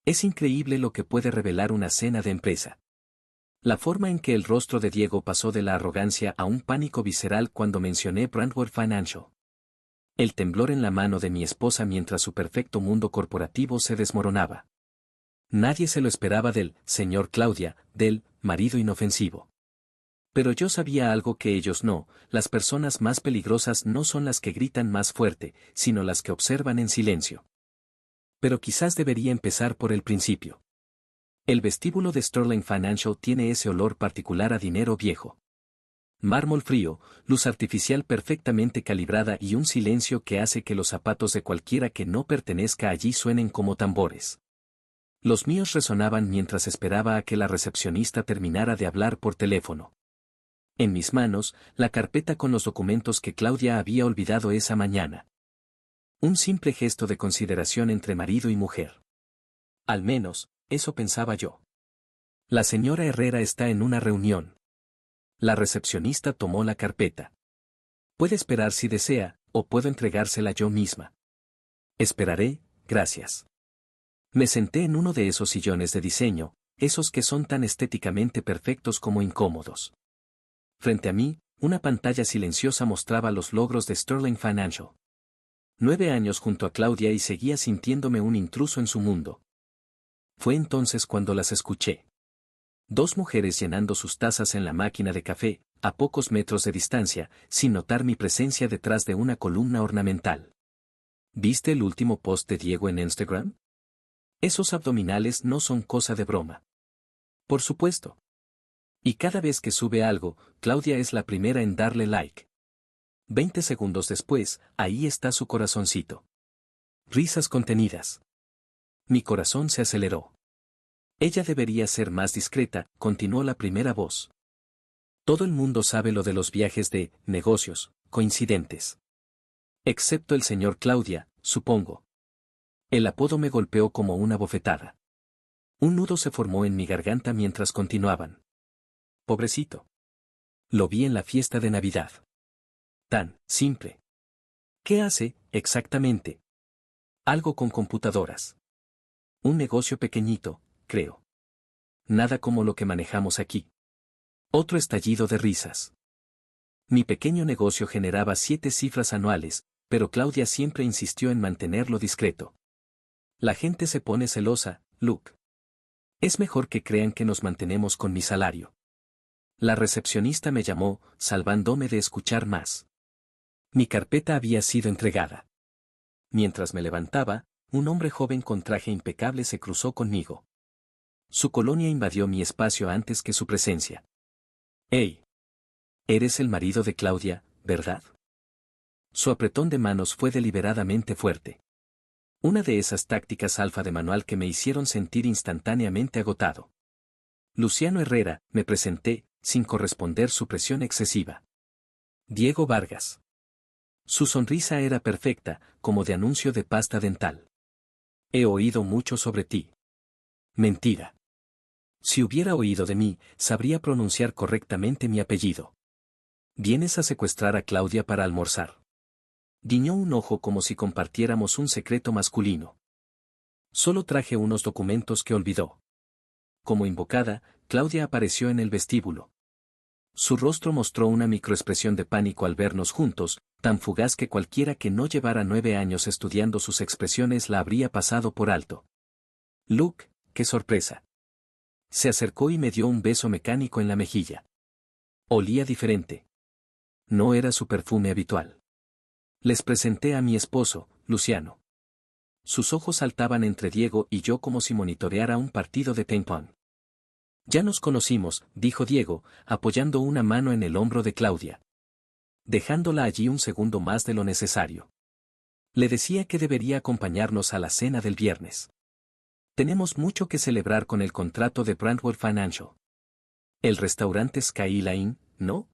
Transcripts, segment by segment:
Es increíble lo que puede revelar una cena de empresa. La forma en que el rostro de Diego pasó de la arrogancia a un pánico visceral cuando mencioné Brandwell Financial. El temblor en la mano de mi esposa mientras su perfecto mundo corporativo se desmoronaba. Nadie se lo esperaba del señor Claudia, del marido inofensivo. Pero yo sabía algo que ellos no: las personas más peligrosas no son las que gritan más fuerte, sino las que observan en silencio. Pero quizás debería empezar por el principio. El vestíbulo de Sterling Financial tiene ese olor particular a dinero viejo. Mármol frío, luz artificial perfectamente calibrada y un silencio que hace que los zapatos de cualquiera que no pertenezca allí suenen como tambores. Los míos resonaban mientras esperaba a que la recepcionista terminara de hablar por teléfono. En mis manos, la carpeta con los documentos que Claudia había olvidado esa mañana. Un simple gesto de consideración entre marido y mujer. Al menos, eso pensaba yo. La señora Herrera está en una reunión. La recepcionista tomó la carpeta. Puede esperar si desea, o puedo entregársela yo misma. Esperaré, gracias. Me senté en uno de esos sillones de diseño, esos que son tan estéticamente perfectos como incómodos. Frente a mí, una pantalla silenciosa mostraba los logros de Sterling Financial. 9 años junto a Claudia y seguía sintiéndome un intruso en su mundo. Fue entonces cuando las escuché. Dos mujeres llenando sus tazas en la máquina de café, a pocos metros de distancia, sin notar mi presencia detrás de una columna ornamental. ¿Viste el último post de Diego en Instagram? Esos abdominales no son cosa de broma. Por supuesto. Y cada vez que sube algo, Claudia es la primera en darle like. 20 segundos después, ahí está su corazoncito. Risas contenidas. Mi corazón se aceleró. Ella debería ser más discreta, continuó la primera voz. Todo el mundo sabe lo de los viajes de negocios, coincidentes. Excepto el señor Claudia, supongo. El apodo me golpeó como una bofetada. Un nudo se formó en mi garganta mientras continuaban. Pobrecito. Lo vi en la fiesta de Navidad. Tan simple. ¿Qué hace, exactamente? Algo con computadoras. Un negocio pequeñito, creo. Nada como lo que manejamos aquí. Otro estallido de risas. Mi pequeño negocio generaba 7 cifras anuales, pero Claudia siempre insistió en mantenerlo discreto. La gente se pone celosa, Luke. Es mejor que crean que nos mantenemos con mi salario. La recepcionista me llamó, salvándome de escuchar más. Mi carpeta había sido entregada. Mientras me levantaba, un hombre joven con traje impecable se cruzó conmigo. Su colonia invadió mi espacio antes que su presencia. ¡Hey! Eres el marido de Claudia, ¿verdad? Su apretón de manos fue deliberadamente fuerte. Una de esas tácticas alfa de manual que me hicieron sentir instantáneamente agotado. Luciano Herrera, me presenté, sin corresponder su presión excesiva. Diego Vargas. Su sonrisa era perfecta, como de anuncio de pasta dental. He oído mucho sobre ti. Mentira. Si hubiera oído de mí, sabría pronunciar correctamente mi apellido. ¿Vienes a secuestrar a Claudia para almorzar? Guiñó un ojo como si compartiéramos un secreto masculino. Solo traje unos documentos que olvidó. Como invocada, Claudia apareció en el vestíbulo. Su rostro mostró una microexpresión de pánico al vernos juntos, tan fugaz que cualquiera que no llevara 9 años estudiando sus expresiones la habría pasado por alto. Luke, qué sorpresa. Se acercó y me dio un beso mecánico en la mejilla. Olía diferente. No era su perfume habitual. Les presenté a mi esposo, Luciano. Sus ojos saltaban entre Diego y yo como si monitoreara un partido de ping-pong. Ya nos conocimos, dijo Diego, apoyando una mano en el hombro de Claudia. Dejándola allí un segundo más de lo necesario. Le decía que debería acompañarnos a la cena del viernes. Tenemos mucho que celebrar con el contrato de Brandwell Financial. El restaurante Skyline Inn, ¿no?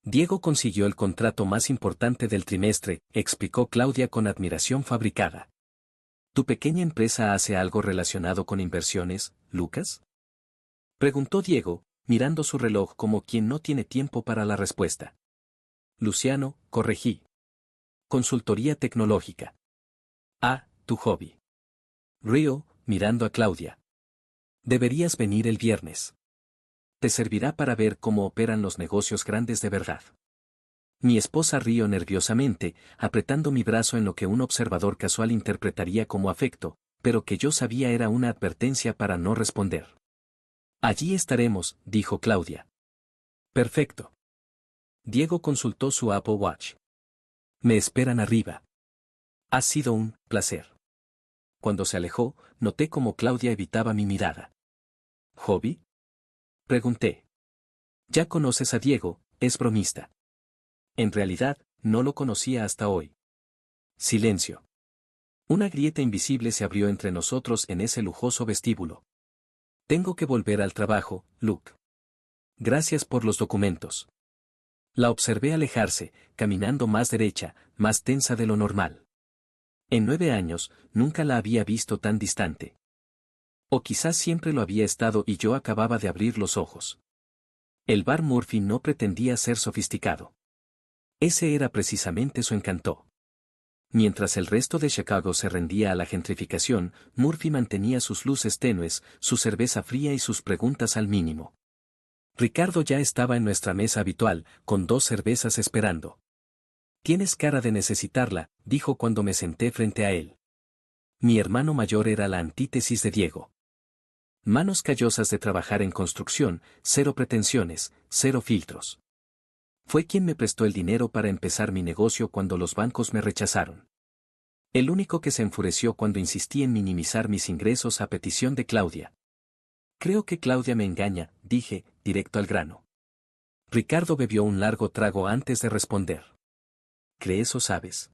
Diego consiguió el contrato más importante del trimestre, explicó Claudia con admiración fabricada. ¿Tu pequeña empresa hace algo relacionado con inversiones, Lucas? Preguntó Diego, mirando su reloj como quien no tiene tiempo para la respuesta. Luciano, corregí. Consultoría tecnológica. Ah, tu hobby. Río, mirando a Claudia. Deberías venir el viernes. Te servirá para ver cómo operan los negocios grandes de verdad. Mi esposa rió nerviosamente, apretando mi brazo en lo que un observador casual interpretaría como afecto, pero que yo sabía era una advertencia para no responder. Allí estaremos, dijo Claudia. Perfecto. Diego consultó su Apple Watch. Me esperan arriba. Ha sido un placer. Cuando se alejó, noté cómo Claudia evitaba mi mirada. ¿Hobby? Pregunté. Ya conoces a Diego, es bromista. En realidad, no lo conocía hasta hoy. Silencio. Una grieta invisible se abrió entre nosotros en ese lujoso vestíbulo. Tengo que volver al trabajo, Luke. Gracias por los documentos. La observé alejarse, caminando más derecha, más tensa de lo normal. En 9 años, nunca la había visto tan distante. O quizás siempre lo había estado y yo acababa de abrir los ojos. El bar Murphy no pretendía ser sofisticado. Ese era precisamente su encanto. Mientras el resto de Chicago se rendía a la gentrificación, Murphy mantenía sus luces tenues, su cerveza fría y sus preguntas al mínimo. Ricardo ya estaba en nuestra mesa habitual, con 2 cervezas esperando. Tienes cara de necesitarla, dijo cuando me senté frente a él. Mi hermano mayor era la antítesis de Diego. Manos callosas de trabajar en construcción, 0 pretensiones, 0 filtros. Fue quien me prestó el dinero para empezar mi negocio cuando los bancos me rechazaron. El único que se enfureció cuando insistí en minimizar mis ingresos a petición de Claudia. Creo que Claudia me engaña, dije, directo al grano. Ricardo bebió un largo trago antes de responder. ¿Crees o sabes?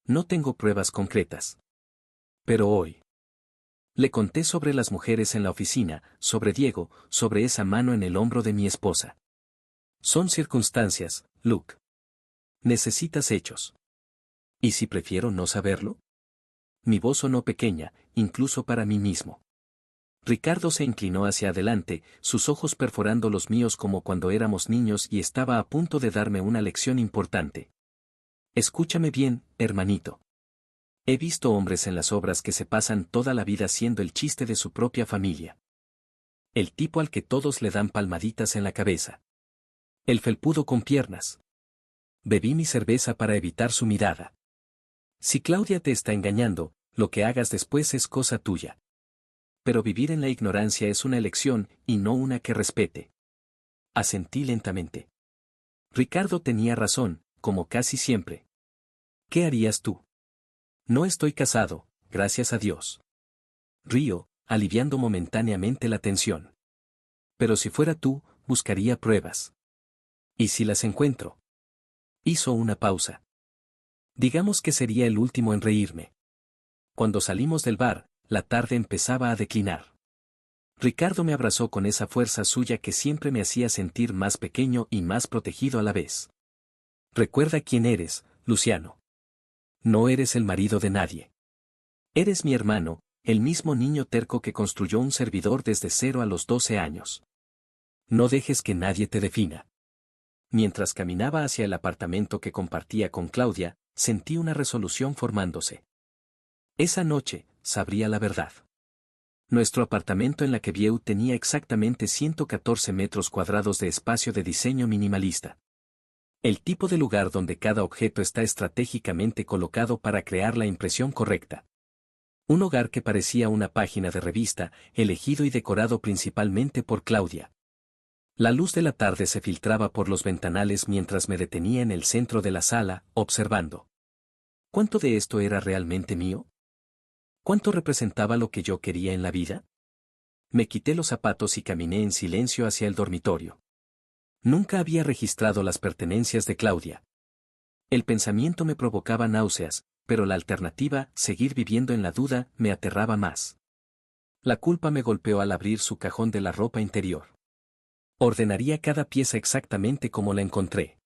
No tengo pruebas concretas. Pero hoy. Le conté sobre las mujeres en la oficina, sobre Diego, sobre esa mano en el hombro de mi esposa. Son circunstancias, Luke. Necesitas hechos. ¿Y si prefiero no saberlo? Mi voz sonó pequeña, incluso para mí mismo. Ricardo se inclinó hacia adelante, sus ojos perforando los míos como cuando éramos niños y estaba a punto de darme una lección importante. Escúchame bien, hermanito. He visto hombres en las obras que se pasan toda la vida siendo el chiste de su propia familia. El tipo al que todos le dan palmaditas en la cabeza. El felpudo con piernas. Bebí mi cerveza para evitar su mirada. Si Claudia te está engañando, lo que hagas después es cosa tuya. Pero vivir en la ignorancia es una elección, y no una que respete. Asentí lentamente. Ricardo tenía razón, como casi siempre. ¿Qué harías tú? No estoy casado, gracias a Dios. Río, aliviando momentáneamente la tensión. Pero si fuera tú, buscaría pruebas. ¿Y si las encuentro? Hizo una pausa. Digamos que sería el último en reírme. Cuando salimos del bar, la tarde empezaba a declinar. Ricardo me abrazó con esa fuerza suya que siempre me hacía sentir más pequeño y más protegido a la vez. Recuerda quién eres, Luciano. No eres el marido de nadie. Eres mi hermano, el mismo niño terco que construyó un servidor desde 0 a los 12 años. No dejes que nadie te defina. Mientras caminaba hacia el apartamento que compartía con Claudia, sentí una resolución formándose. Esa noche, sabría la verdad. Nuestro apartamento en la que Vieu tenía exactamente 114 metros cuadrados de espacio de diseño minimalista. El tipo de lugar donde cada objeto está estratégicamente colocado para crear la impresión correcta. Un hogar que parecía una página de revista, elegido y decorado principalmente por Claudia. La luz de la tarde se filtraba por los ventanales mientras me detenía en el centro de la sala, observando. ¿Cuánto de esto era realmente mío? ¿Cuánto representaba lo que yo quería en la vida? Me quité los zapatos y caminé en silencio hacia el dormitorio. Nunca había registrado las pertenencias de Claudia. El pensamiento me provocaba náuseas, pero la alternativa, seguir viviendo en la duda, me aterraba más. La culpa me golpeó al abrir su cajón de la ropa interior. Ordenaría cada pieza exactamente como la encontré.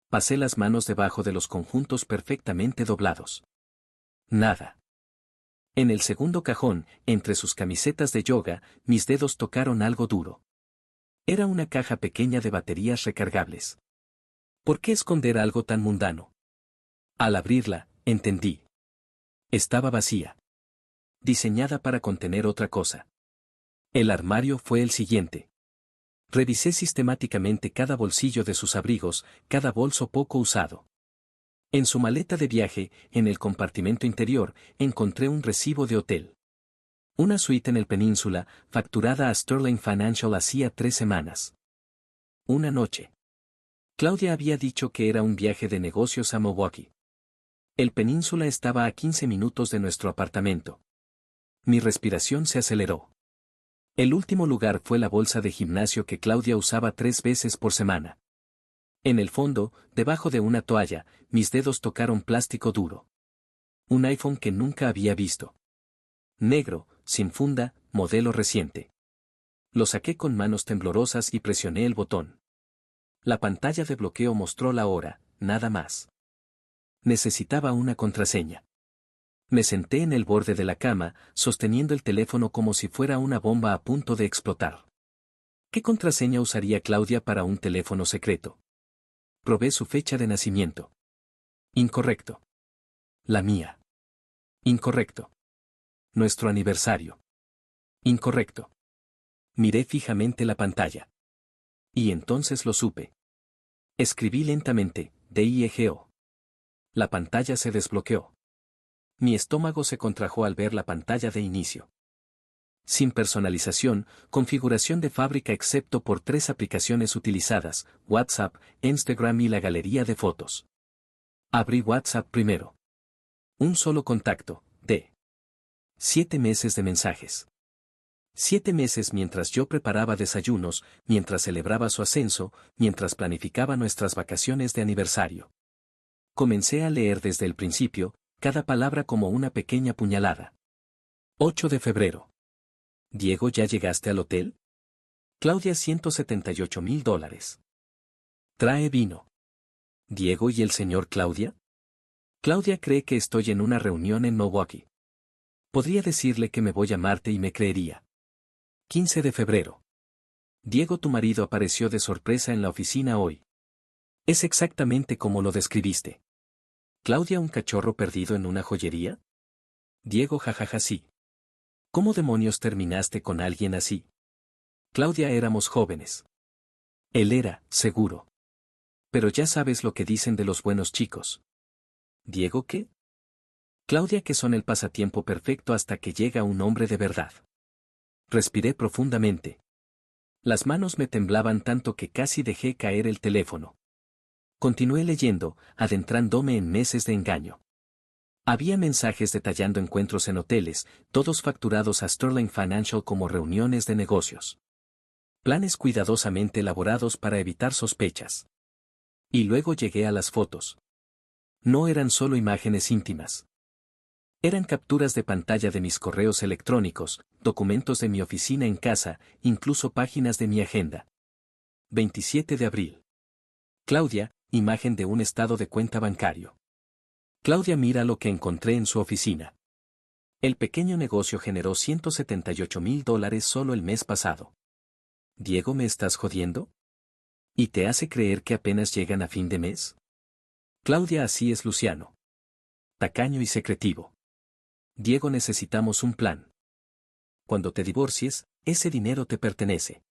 Pasé las manos debajo de los conjuntos perfectamente doblados. Nada. En el segundo cajón, entre sus camisetas de yoga, mis dedos tocaron algo duro. Era una caja pequeña de baterías recargables. ¿Por qué esconder algo tan mundano? Al abrirla, entendí. Estaba vacía. diseñada para contener otra cosa. El armario fue el siguiente. Revisé sistemáticamente cada bolsillo de sus abrigos, cada bolso poco usado. En su maleta de viaje, en el compartimento interior, encontré un recibo de hotel. Una suite en el Península, facturada a Sterling Financial hacía 3 semanas. Una noche. Claudia había dicho que era un viaje de negocios a Milwaukee. El Península estaba a 15 minutos de nuestro apartamento. Mi respiración se aceleró. El último lugar fue la bolsa de gimnasio que Claudia usaba 3 veces por semana. En el fondo, debajo de una toalla, mis dedos tocaron plástico duro. Un iPhone que nunca había visto. Negro, sin funda, modelo reciente. Lo saqué con manos temblorosas y presioné el botón. La pantalla de bloqueo mostró la hora, nada más. Necesitaba una contraseña. Me senté en el borde de la cama, sosteniendo el teléfono como si fuera una bomba a punto de explotar. ¿Qué contraseña usaría Claudia para un teléfono secreto? Probé su fecha de nacimiento. Incorrecto. La mía. Incorrecto. Nuestro aniversario. Incorrecto. Miré fijamente la pantalla. Y entonces lo supe. Escribí lentamente, DIEGO. La pantalla se desbloqueó. Mi estómago se contrajo al ver la pantalla de inicio. Sin personalización, configuración de fábrica excepto por 3 aplicaciones utilizadas, WhatsApp, Instagram y la galería de fotos. Abrí WhatsApp primero. Un solo contacto, de 7 meses de mensajes. 7 meses mientras yo preparaba desayunos, mientras celebraba su ascenso, mientras planificaba nuestras vacaciones de aniversario. Comencé a leer desde el principio, cada palabra como una pequeña puñalada. 8 de febrero. Diego, ¿ya llegaste al hotel? Claudia, $178,000. Trae vino. Diego, ¿y el señor Claudia? Claudia cree que estoy en una reunión en Milwaukee. Podría decirle que me voy a Marte y me creería. 15 de febrero. Diego, tu marido apareció de sorpresa en la oficina hoy. Es exactamente como lo describiste. Claudia, ¿un cachorro perdido en una joyería? Diego, jajaja, sí. ¿Cómo demonios terminaste con alguien así? Claudia, éramos jóvenes. Él era, seguro. Pero ya sabes lo que dicen de los buenos chicos. Diego, ¿qué? Claudia, que son el pasatiempo perfecto hasta que llega un hombre de verdad. Respiré profundamente. Las manos me temblaban tanto que casi dejé caer el teléfono. Continué leyendo, adentrándome en meses de engaño. Había mensajes detallando encuentros en hoteles, todos facturados a Sterling Financial como reuniones de negocios. Planes cuidadosamente elaborados para evitar sospechas. Y luego llegué a las fotos. No eran solo imágenes íntimas. Eran capturas de pantalla de mis correos electrónicos, documentos de mi oficina en casa, incluso páginas de mi agenda. 27 de abril. Claudia, imagen de un estado de cuenta bancario. Claudia, mira lo que encontré en su oficina. El pequeño negocio generó $178,000 solo el mes pasado. Diego, ¿me estás jodiendo? ¿Y te hace creer que apenas llegan a fin de mes? Claudia, así es Luciano. Tacaño y secretivo. Diego, necesitamos un plan. Cuando te divorcies, ese dinero te pertenece.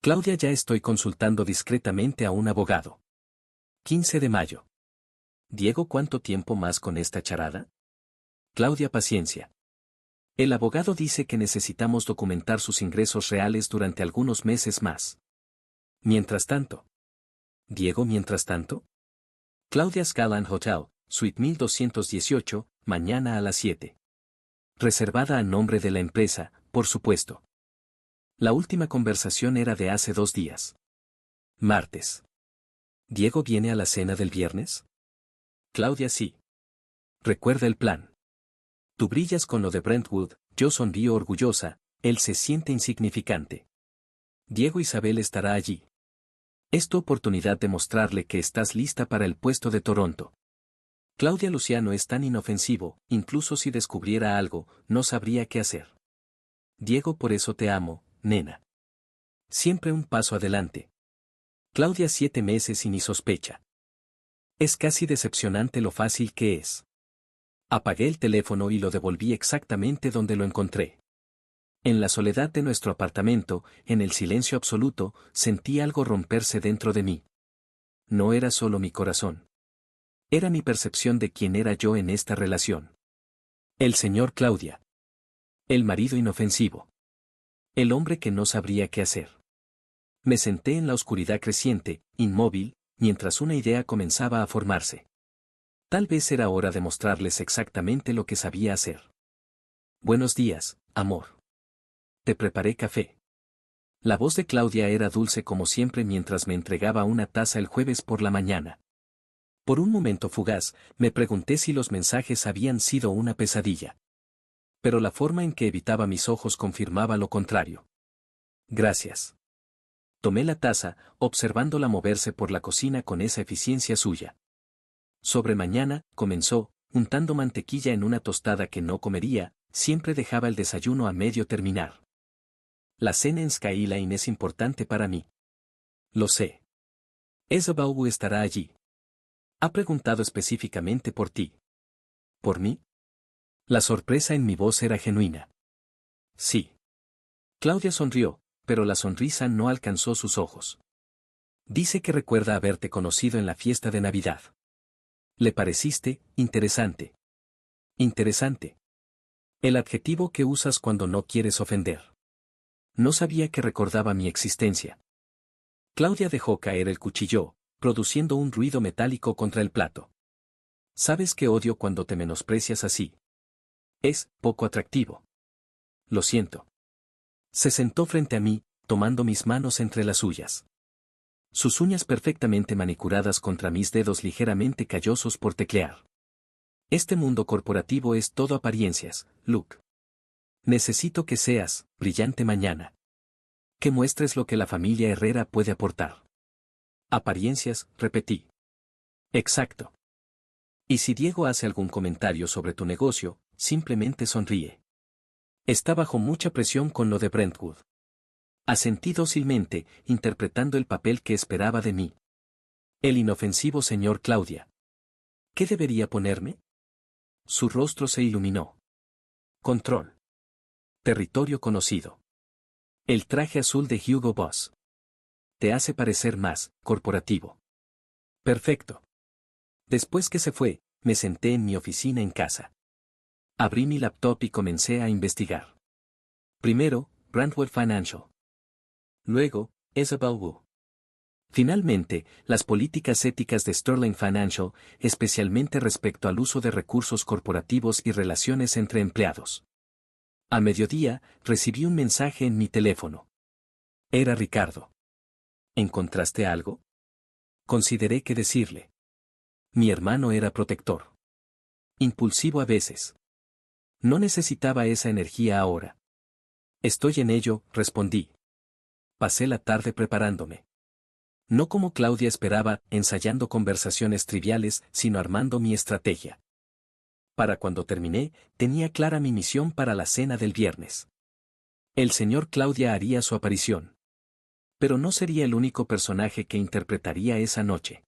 Claudia, ya estoy consultando discretamente a un abogado. 15 de mayo. Diego, ¿cuánto tiempo más con esta charada? Claudia, paciencia. El abogado dice que necesitamos documentar sus ingresos reales durante algunos meses más. Mientras tanto. Diego, mientras tanto. Claudia, Skyline Hotel, Suite 1218, mañana a las 7. Reservada a nombre de la empresa, por supuesto. La última conversación era de hace 2 días. Martes. ¿Diego viene a la cena del viernes? Claudia, sí. Recuerda el plan. Tú brillas con lo de Brentwood, yo sonrío orgullosa, él se siente insignificante. Diego, Isabel estará allí. Es tu oportunidad de mostrarle que estás lista para el puesto de Toronto. Claudia, Luciano es tan inofensivo, incluso si descubriera algo, no sabría qué hacer. Diego, por eso te amo, nena. Siempre un paso adelante. Claudia, 7 meses y ni sospecha. Es casi decepcionante lo fácil que es. Apagué el teléfono y lo devolví exactamente donde lo encontré. En la soledad de nuestro apartamento, en el silencio absoluto, sentí algo romperse dentro de mí. No era solo mi corazón. Era mi percepción de quién era yo en esta relación. El señor Claudia. El marido inofensivo. El hombre que no sabría qué hacer. Me senté en la oscuridad creciente, inmóvil, mientras una idea comenzaba a formarse. Tal vez era hora de mostrarles exactamente lo que sabía hacer. Buenos días, amor. Te preparé café. La voz de Claudia era dulce como siempre mientras me entregaba una taza el jueves por la mañana. Por un momento fugaz, me pregunté si los mensajes habían sido una pesadilla. Pero la forma en que evitaba mis ojos confirmaba lo contrario. Gracias. Tomé la taza, observándola moverse por la cocina con esa eficiencia suya. Sobre mañana, comenzó, untando mantequilla en una tostada que no comería, siempre dejaba el desayuno a medio terminar. La cena en Skyline es importante para mí. Lo sé. Isabel estará allí. Ha preguntado específicamente por ti. ¿Por mí? La sorpresa en mi voz era genuina. Sí. Claudia sonrió, pero la sonrisa no alcanzó sus ojos. Dice que recuerda haberte conocido en la fiesta de Navidad. Le pareciste interesante. Interesante. El adjetivo que usas cuando no quieres ofender. No sabía que recordaba mi existencia. Claudia dejó caer el cuchillo, produciendo un ruido metálico contra el plato. Sabes que odio cuando te menosprecias así. Es poco atractivo. Lo siento. Se sentó frente a mí, tomando mis manos entre las suyas. Sus uñas perfectamente manicuradas contra mis dedos ligeramente callosos por teclear. Este mundo corporativo es todo apariencias, Luke. Necesito que seas brillante mañana. Que muestres lo que la familia Herrera puede aportar. Apariencias, repetí. Exacto. Y si Diego hace algún comentario sobre tu negocio, simplemente sonríe. Está bajo mucha presión con lo de Brentwood. Asentí dócilmente, interpretando el papel que esperaba de mí. El inofensivo señor Claudia. ¿Qué debería ponerme? Su rostro se iluminó. Control. Territorio conocido. El traje azul de Hugo Boss. Te hace parecer más corporativo. Perfecto. Después que se fue, me senté en mi oficina en casa. Abrí mi laptop y comencé a investigar. Primero, Brandwell Financial. Luego, Isabel Wu. Finalmente, las políticas éticas de Sterling Financial, especialmente respecto al uso de recursos corporativos y relaciones entre empleados. A mediodía, recibí un mensaje en mi teléfono. Era Ricardo. ¿Encontraste algo? Consideré que decirle. Mi hermano era protector. Impulsivo a veces. No necesitaba esa energía ahora. Estoy en ello, respondí. Pasé la tarde preparándome. No como Claudia esperaba, ensayando conversaciones triviales, sino armando mi estrategia. Para cuando terminé, tenía clara mi misión para la cena del viernes. El señor Claudia haría su aparición. Pero no sería el único personaje que interpretaría esa noche.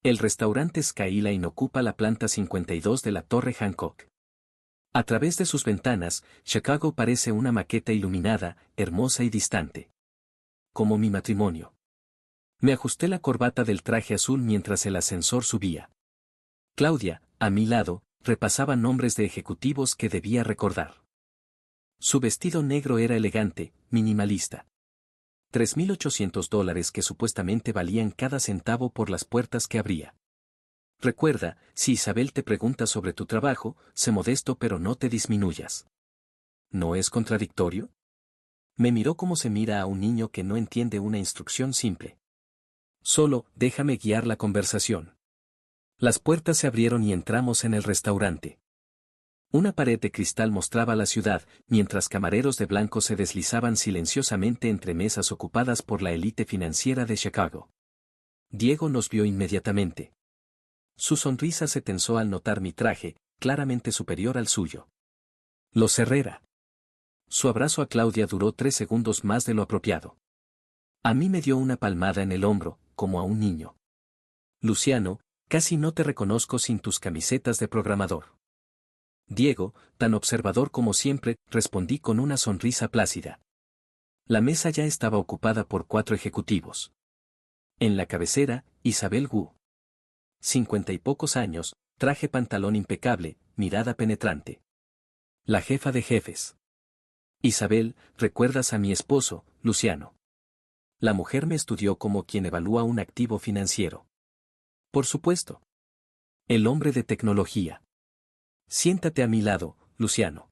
El restaurante Skyline ocupa la planta 52 de la Torre Hancock. A través de sus ventanas, Chicago parece una maqueta iluminada, hermosa y distante. Como mi matrimonio. Me ajusté la corbata del traje azul mientras el ascensor subía. Claudia, a mi lado, repasaba nombres de ejecutivos que debía recordar. Su vestido negro era elegante, minimalista. $3,800 que supuestamente valían cada centavo por las puertas que abría. Recuerda, si Isabel te pregunta sobre tu trabajo, sé modesto pero no te disminuyas. ¿No es contradictorio? Me miró como se mira a un niño que no entiende una instrucción simple. Solo, déjame guiar la conversación. Las puertas se abrieron y entramos en el restaurante. Una pared de cristal mostraba la ciudad, mientras camareros de blanco se deslizaban silenciosamente entre mesas ocupadas por la élite financiera de Chicago. Diego nos vio inmediatamente. Su sonrisa se tensó al notar mi traje, claramente superior al suyo. Los Herrera. Su abrazo a Claudia duró 3 segundos más de lo apropiado. A mí me dio una palmada en el hombro, como a un niño. Luciano, casi no te reconozco sin tus camisetas de programador. Diego, tan observador como siempre, respondí con una sonrisa plácida. La mesa ya estaba ocupada por 4 ejecutivos. En la cabecera, Isabel Wu. 50 y pocos años, traje pantalón impecable, mirada penetrante. La jefa de jefes. Isabel, ¿recuerdas a mi esposo, Luciano? La mujer me estudió como quien evalúa un activo financiero. Por supuesto. El hombre de tecnología. Siéntate a mi lado, Luciano.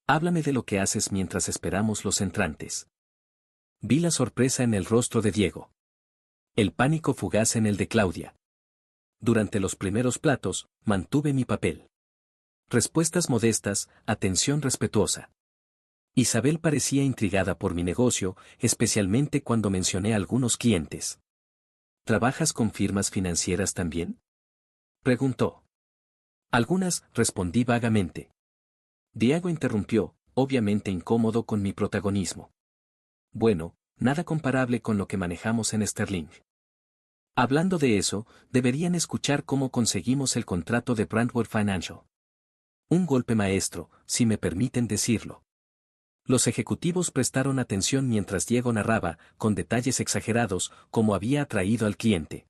Háblame de lo que haces mientras esperamos los entrantes. Vi la sorpresa en el rostro de Diego. El pánico fugaz en el de Claudia. Durante los primeros platos, mantuve mi papel. Respuestas modestas, atención respetuosa. Isabel parecía intrigada por mi negocio, especialmente cuando mencioné a algunos clientes. ¿Trabajas con firmas financieras también? Preguntó. Algunas, respondí vagamente. Diego interrumpió, obviamente incómodo con mi protagonismo. Bueno, nada comparable con lo que manejamos en Sterling. Hablando de eso, deberían escuchar cómo conseguimos el contrato de Brandwell Financial. Un golpe maestro, si me permiten decirlo. Los ejecutivos prestaron atención mientras Diego narraba, con detalles exagerados, cómo había atraído al cliente.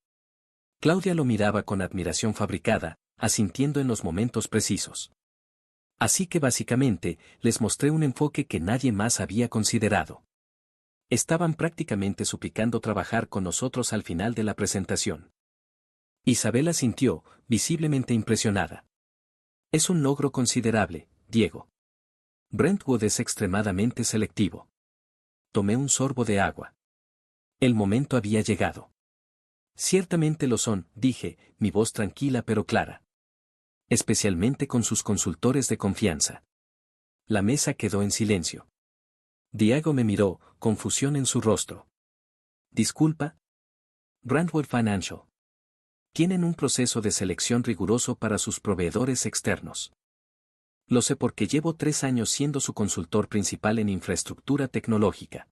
Claudia lo miraba con admiración fabricada, asintiendo en los momentos precisos. Así que básicamente, les mostré un enfoque que nadie más había considerado. Estaban prácticamente suplicando trabajar con nosotros al final de la presentación. Isabela sintió, visiblemente impresionada. Es un logro considerable, Diego. Brentwood es extremadamente selectivo. Tomé un sorbo de agua. El momento había llegado. Ciertamente lo son, dije, mi voz tranquila pero clara. Especialmente con sus consultores de confianza. La mesa quedó en silencio. Diego me miró, confusión en su rostro. Disculpa. Brandwell Financial. Tienen un proceso de selección riguroso para sus proveedores externos. Lo sé porque llevo 3 años siendo su consultor principal en infraestructura tecnológica.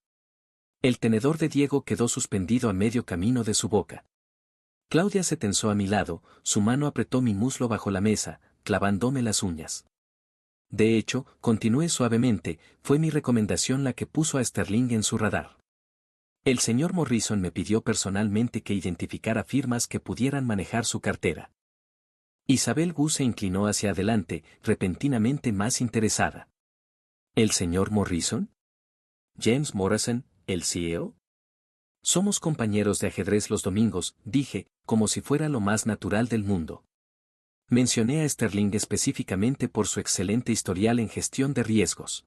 El tenedor de Diego quedó suspendido a medio camino de su boca. Claudia se tensó a mi lado, su mano apretó mi muslo bajo la mesa, clavándome las uñas. De hecho, continué suavemente, fue mi recomendación la que puso a Sterling en su radar. El señor Morrison me pidió personalmente que identificara firmas que pudieran manejar su cartera. Isabel Wu se inclinó hacia adelante, repentinamente más interesada. ¿El señor Morrison? ¿James Morrison, el CEO? Somos compañeros de ajedrez los domingos, dije, como si fuera lo más natural del mundo. Mencioné a Sterling específicamente por su excelente historial en gestión de riesgos.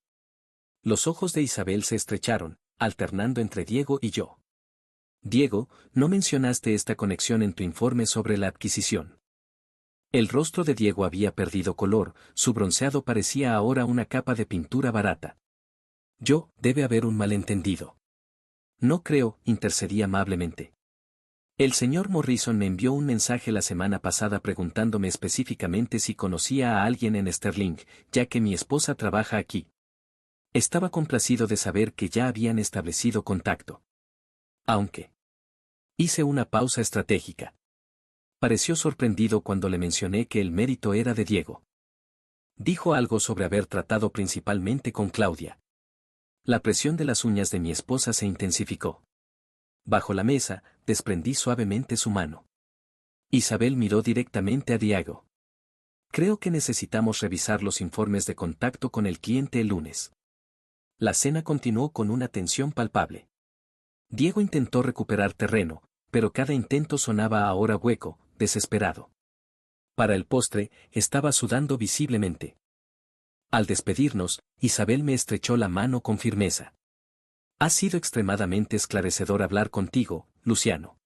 Los ojos de Isabel se estrecharon, alternando entre Diego y yo. Diego, no mencionaste esta conexión en tu informe sobre la adquisición. El rostro de Diego había perdido color, su bronceado parecía ahora una capa de pintura barata. Debe haber un malentendido. No creo, intercedí amablemente. El señor Morrison me envió un mensaje la semana pasada preguntándome específicamente si conocía a alguien en Sterling, ya que mi esposa trabaja aquí. Estaba complacido de saber que ya habían establecido contacto. Aunque hice una pausa estratégica. Pareció sorprendido cuando le mencioné que el mérito era de Diego. Dijo algo sobre haber tratado principalmente con Claudia. La presión de las uñas de mi esposa se intensificó. Bajo la mesa, desprendí suavemente su mano. Isabel miró directamente a Diego. Creo que necesitamos revisar los informes de contacto con el cliente el lunes. La cena continuó con una tensión palpable. Diego intentó recuperar terreno, pero cada intento sonaba ahora hueco, desesperado. Para el postre, estaba sudando visiblemente. Al despedirnos, Isabel me estrechó la mano con firmeza. Ha sido extremadamente esclarecedor hablar contigo, Luciano.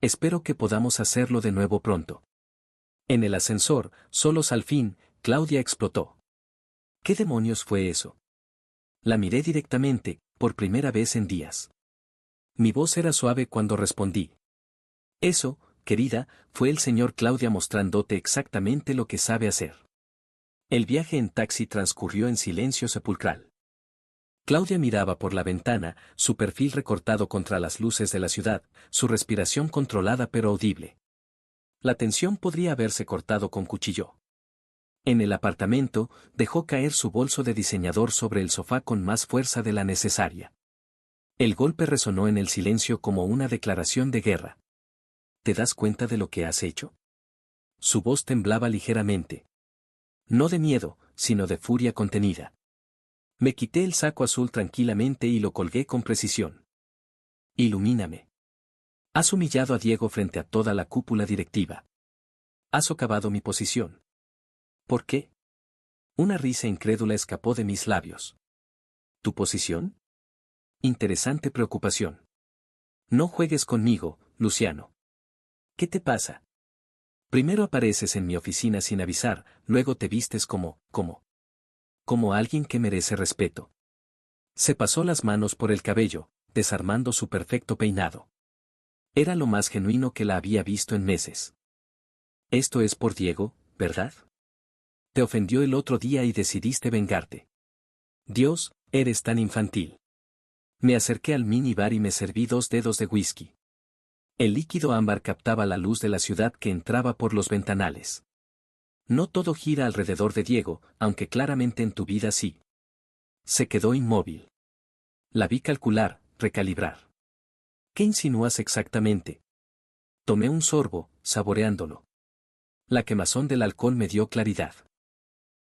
Espero que podamos hacerlo de nuevo pronto. En el ascensor, solos al fin, Claudia explotó. ¿Qué demonios fue eso? La miré directamente, por primera vez en días. Mi voz era suave cuando respondí. Eso, querida, fue el señor Claudia mostrándote exactamente lo que sabe hacer. El viaje en taxi transcurrió en silencio sepulcral. Claudia miraba por la ventana, su perfil recortado contra las luces de la ciudad, su respiración controlada pero audible. La tensión podría haberse cortado con cuchillo. En el apartamento, dejó caer su bolso de diseñador sobre el sofá con más fuerza de la necesaria. El golpe resonó en el silencio como una declaración de guerra. ¿Te das cuenta de lo que has hecho? Su voz temblaba ligeramente. No de miedo, sino de furia contenida. Me quité el saco azul tranquilamente y lo colgué con precisión. Ilumíname. Has humillado a Diego frente a toda la cúpula directiva. Has socavado mi posición. ¿Por qué? Una risa incrédula escapó de mis labios. ¿Tu posición? Interesante preocupación. No juegues conmigo, Luciano. ¿Qué te pasa? Primero apareces en mi oficina sin avisar, luego te vistes como alguien que merece respeto. Se pasó las manos por el cabello, desarmando su perfecto peinado. Era lo más genuino que la había visto en meses. Esto es por Diego, ¿verdad? Te ofendió el otro día y decidiste vengarte. Dios, eres tan infantil. Me acerqué al minibar y me serví 2 dedos de whisky. El líquido ámbar captaba la luz de la ciudad que entraba por los ventanales. No todo gira alrededor de Diego, aunque claramente en tu vida sí. Se quedó inmóvil. La vi calcular, recalibrar. ¿Qué insinúas exactamente? Tomé un sorbo, saboreándolo. La quemazón del alcohol me dio claridad.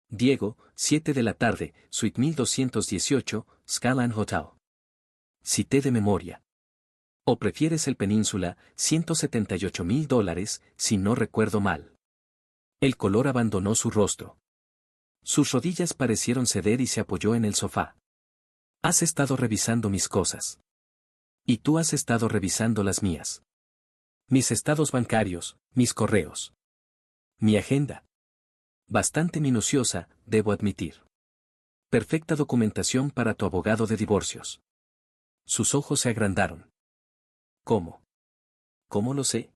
Diego, 7 de la tarde, Suite 1218, Skyline Hotel. Cité de memoria. ¿O prefieres el Península, $178,000, si no recuerdo mal? El color abandonó su rostro. Sus rodillas parecieron ceder y se apoyó en el sofá. Has estado revisando mis cosas. Y tú has estado revisando las mías. Mis estados bancarios, mis correos. Mi agenda. Bastante minuciosa, debo admitir. Perfecta documentación para tu abogado de divorcios. Sus ojos se agrandaron. ¿Cómo? ¿Cómo lo sé?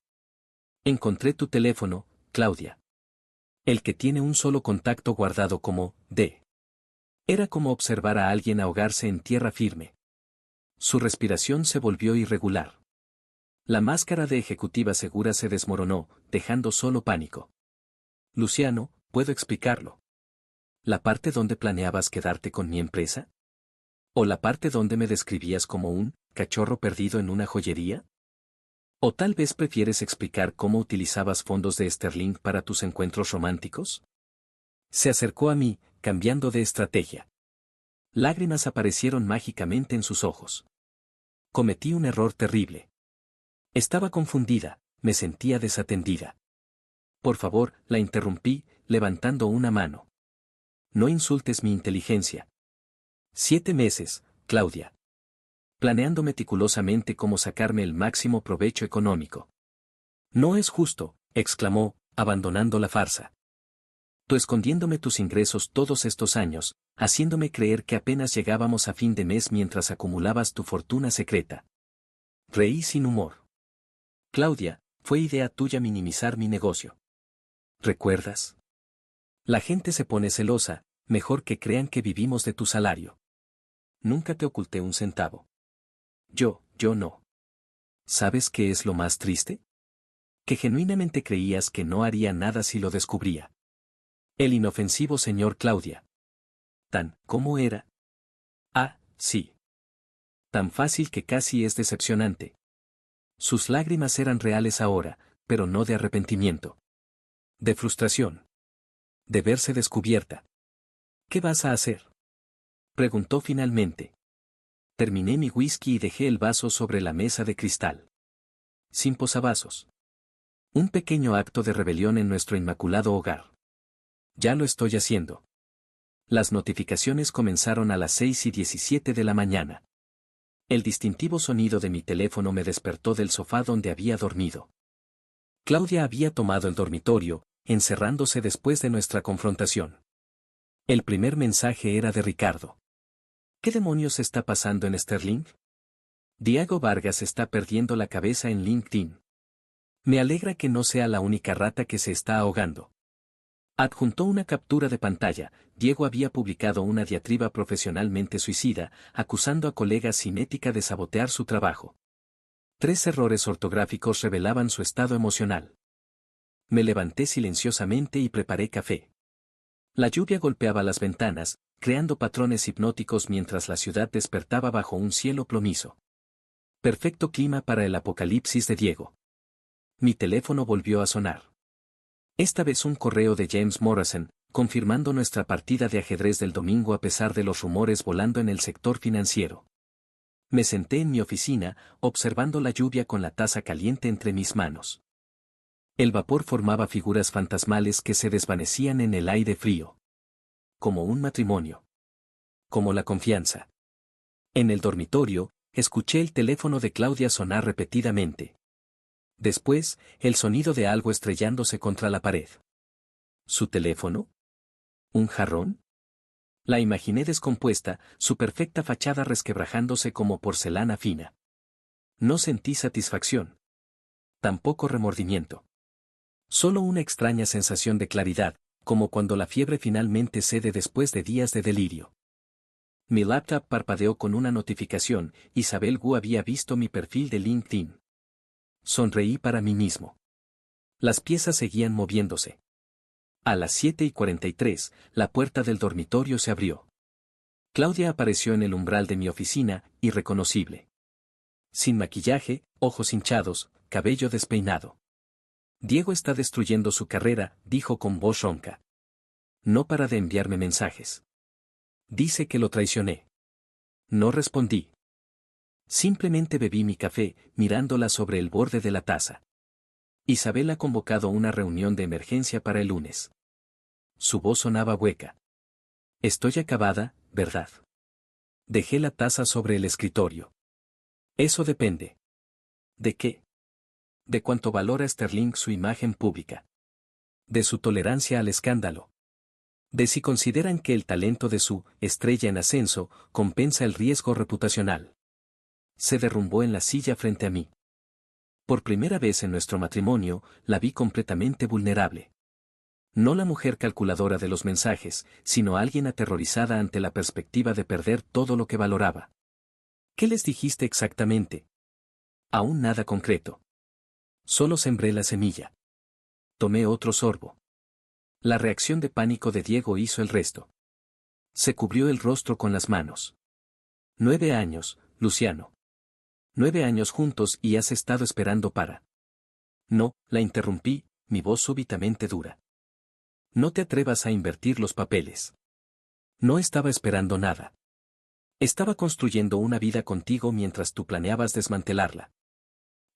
Encontré tu teléfono, Claudia. El que tiene un solo contacto guardado como D. Era como observar a alguien ahogarse en tierra firme. Su respiración se volvió irregular. La máscara de ejecutiva segura se desmoronó, dejando solo pánico. Luciano, ¿puedo explicarlo? ¿La parte donde planeabas quedarte con mi empresa? ¿O la parte donde me describías como un cachorro perdido en una joyería? ¿O tal vez prefieres explicar cómo utilizabas fondos de Sterling para tus encuentros románticos? Se acercó a mí, cambiando de estrategia. Lágrimas aparecieron mágicamente en sus ojos. Cometí un error terrible. Estaba confundida, me sentía desatendida. Por favor, la interrumpí, levantando una mano. No insultes mi inteligencia. 7 meses, Claudia. Planeando meticulosamente cómo sacarme el máximo provecho económico. No es justo, exclamó, abandonando la farsa. Tú escondiéndome tus ingresos todos estos años, haciéndome creer que apenas llegábamos a fin de mes mientras acumulabas tu fortuna secreta. Reí sin humor. Claudia, fue idea tuya minimizar mi negocio. ¿Recuerdas? La gente se pone celosa, mejor que crean que vivimos de tu salario. Nunca te oculté un centavo. Yo no. ¿Sabes qué es lo más triste? Que genuinamente creías que no haría nada si lo descubría. El inofensivo señor Claudia. ¿Cómo era? Ah, sí. Tan fácil que casi es decepcionante. Sus lágrimas eran reales ahora, pero no de arrepentimiento. De frustración. De verse descubierta. ¿Qué vas a hacer? Preguntó finalmente. Terminé mi whisky y dejé el vaso sobre la mesa de cristal. Sin posavasos. Un pequeño acto de rebelión en nuestro inmaculado hogar. Ya lo estoy haciendo. Las notificaciones comenzaron a las 6:17 de la mañana. El distintivo sonido de mi teléfono me despertó del sofá donde había dormido. Claudia había tomado el dormitorio, encerrándose después de nuestra confrontación. El primer mensaje era de Ricardo. ¿Qué demonios está pasando en Sterling? Diego Vargas está perdiendo la cabeza en LinkedIn. Me alegra que no sea la única rata que se está ahogando. Adjuntó una captura de pantalla. Diego había publicado una diatriba profesionalmente suicida, acusando a colegas sin ética de sabotear su trabajo. 3 errores ortográficos revelaban su estado emocional. Me levanté silenciosamente y preparé café. La lluvia golpeaba las ventanas, creando patrones hipnóticos mientras la ciudad despertaba bajo un cielo plomizo. Perfecto clima para el apocalipsis de Diego. Mi teléfono volvió a sonar. Esta vez un correo de James Morrison, confirmando nuestra partida de ajedrez del domingo a pesar de los rumores volando en el sector financiero. Me senté en mi oficina, observando la lluvia con la taza caliente entre mis manos. El vapor formaba figuras fantasmales que se desvanecían en el aire frío. Como un matrimonio. Como la confianza. En el dormitorio, escuché el teléfono de Claudia sonar repetidamente. Después, el sonido de algo estrellándose contra la pared. ¿Su teléfono? ¿Un jarrón? La imaginé descompuesta, su perfecta fachada resquebrajándose como porcelana fina. No sentí satisfacción. Tampoco remordimiento. Solo una extraña sensación de claridad, como cuando la fiebre finalmente cede después de días de delirio. Mi laptop parpadeó con una notificación, Isabel Gu había visto mi perfil de LinkedIn. Sonreí para mí mismo. Las piezas seguían moviéndose. A las 7:43, la puerta del dormitorio se abrió. Claudia apareció en el umbral de mi oficina, irreconocible. Sin maquillaje, ojos hinchados, cabello despeinado. Diego está destruyendo su carrera, dijo con voz ronca. No para de enviarme mensajes. Dice que lo traicioné. No respondí. Simplemente bebí mi café, mirándola sobre el borde de la taza. Isabel ha convocado una reunión de emergencia para el lunes. Su voz sonaba hueca. Estoy acabada, ¿verdad? Dejé la taza sobre el escritorio. Eso depende. ¿De qué? De cuánto valora Sterling su imagen pública. De su tolerancia al escándalo. De si consideran que el talento de su estrella en ascenso compensa el riesgo reputacional. Se derrumbó en la silla frente a mí. Por primera vez en nuestro matrimonio, la vi completamente vulnerable. No la mujer calculadora de los mensajes, sino alguien aterrorizada ante la perspectiva de perder todo lo que valoraba. ¿Qué les dijiste exactamente? Aún nada concreto. Solo sembré la semilla. Tomé otro sorbo. La reacción de pánico de Diego hizo el resto. Se cubrió el rostro con las manos. 9 años, Luciano. 9 años juntos y has estado esperando para. No, la interrumpí, mi voz súbitamente dura. No te atrevas a invertir los papeles. No estaba esperando nada. Estaba construyendo una vida contigo mientras tú planeabas desmantelarla.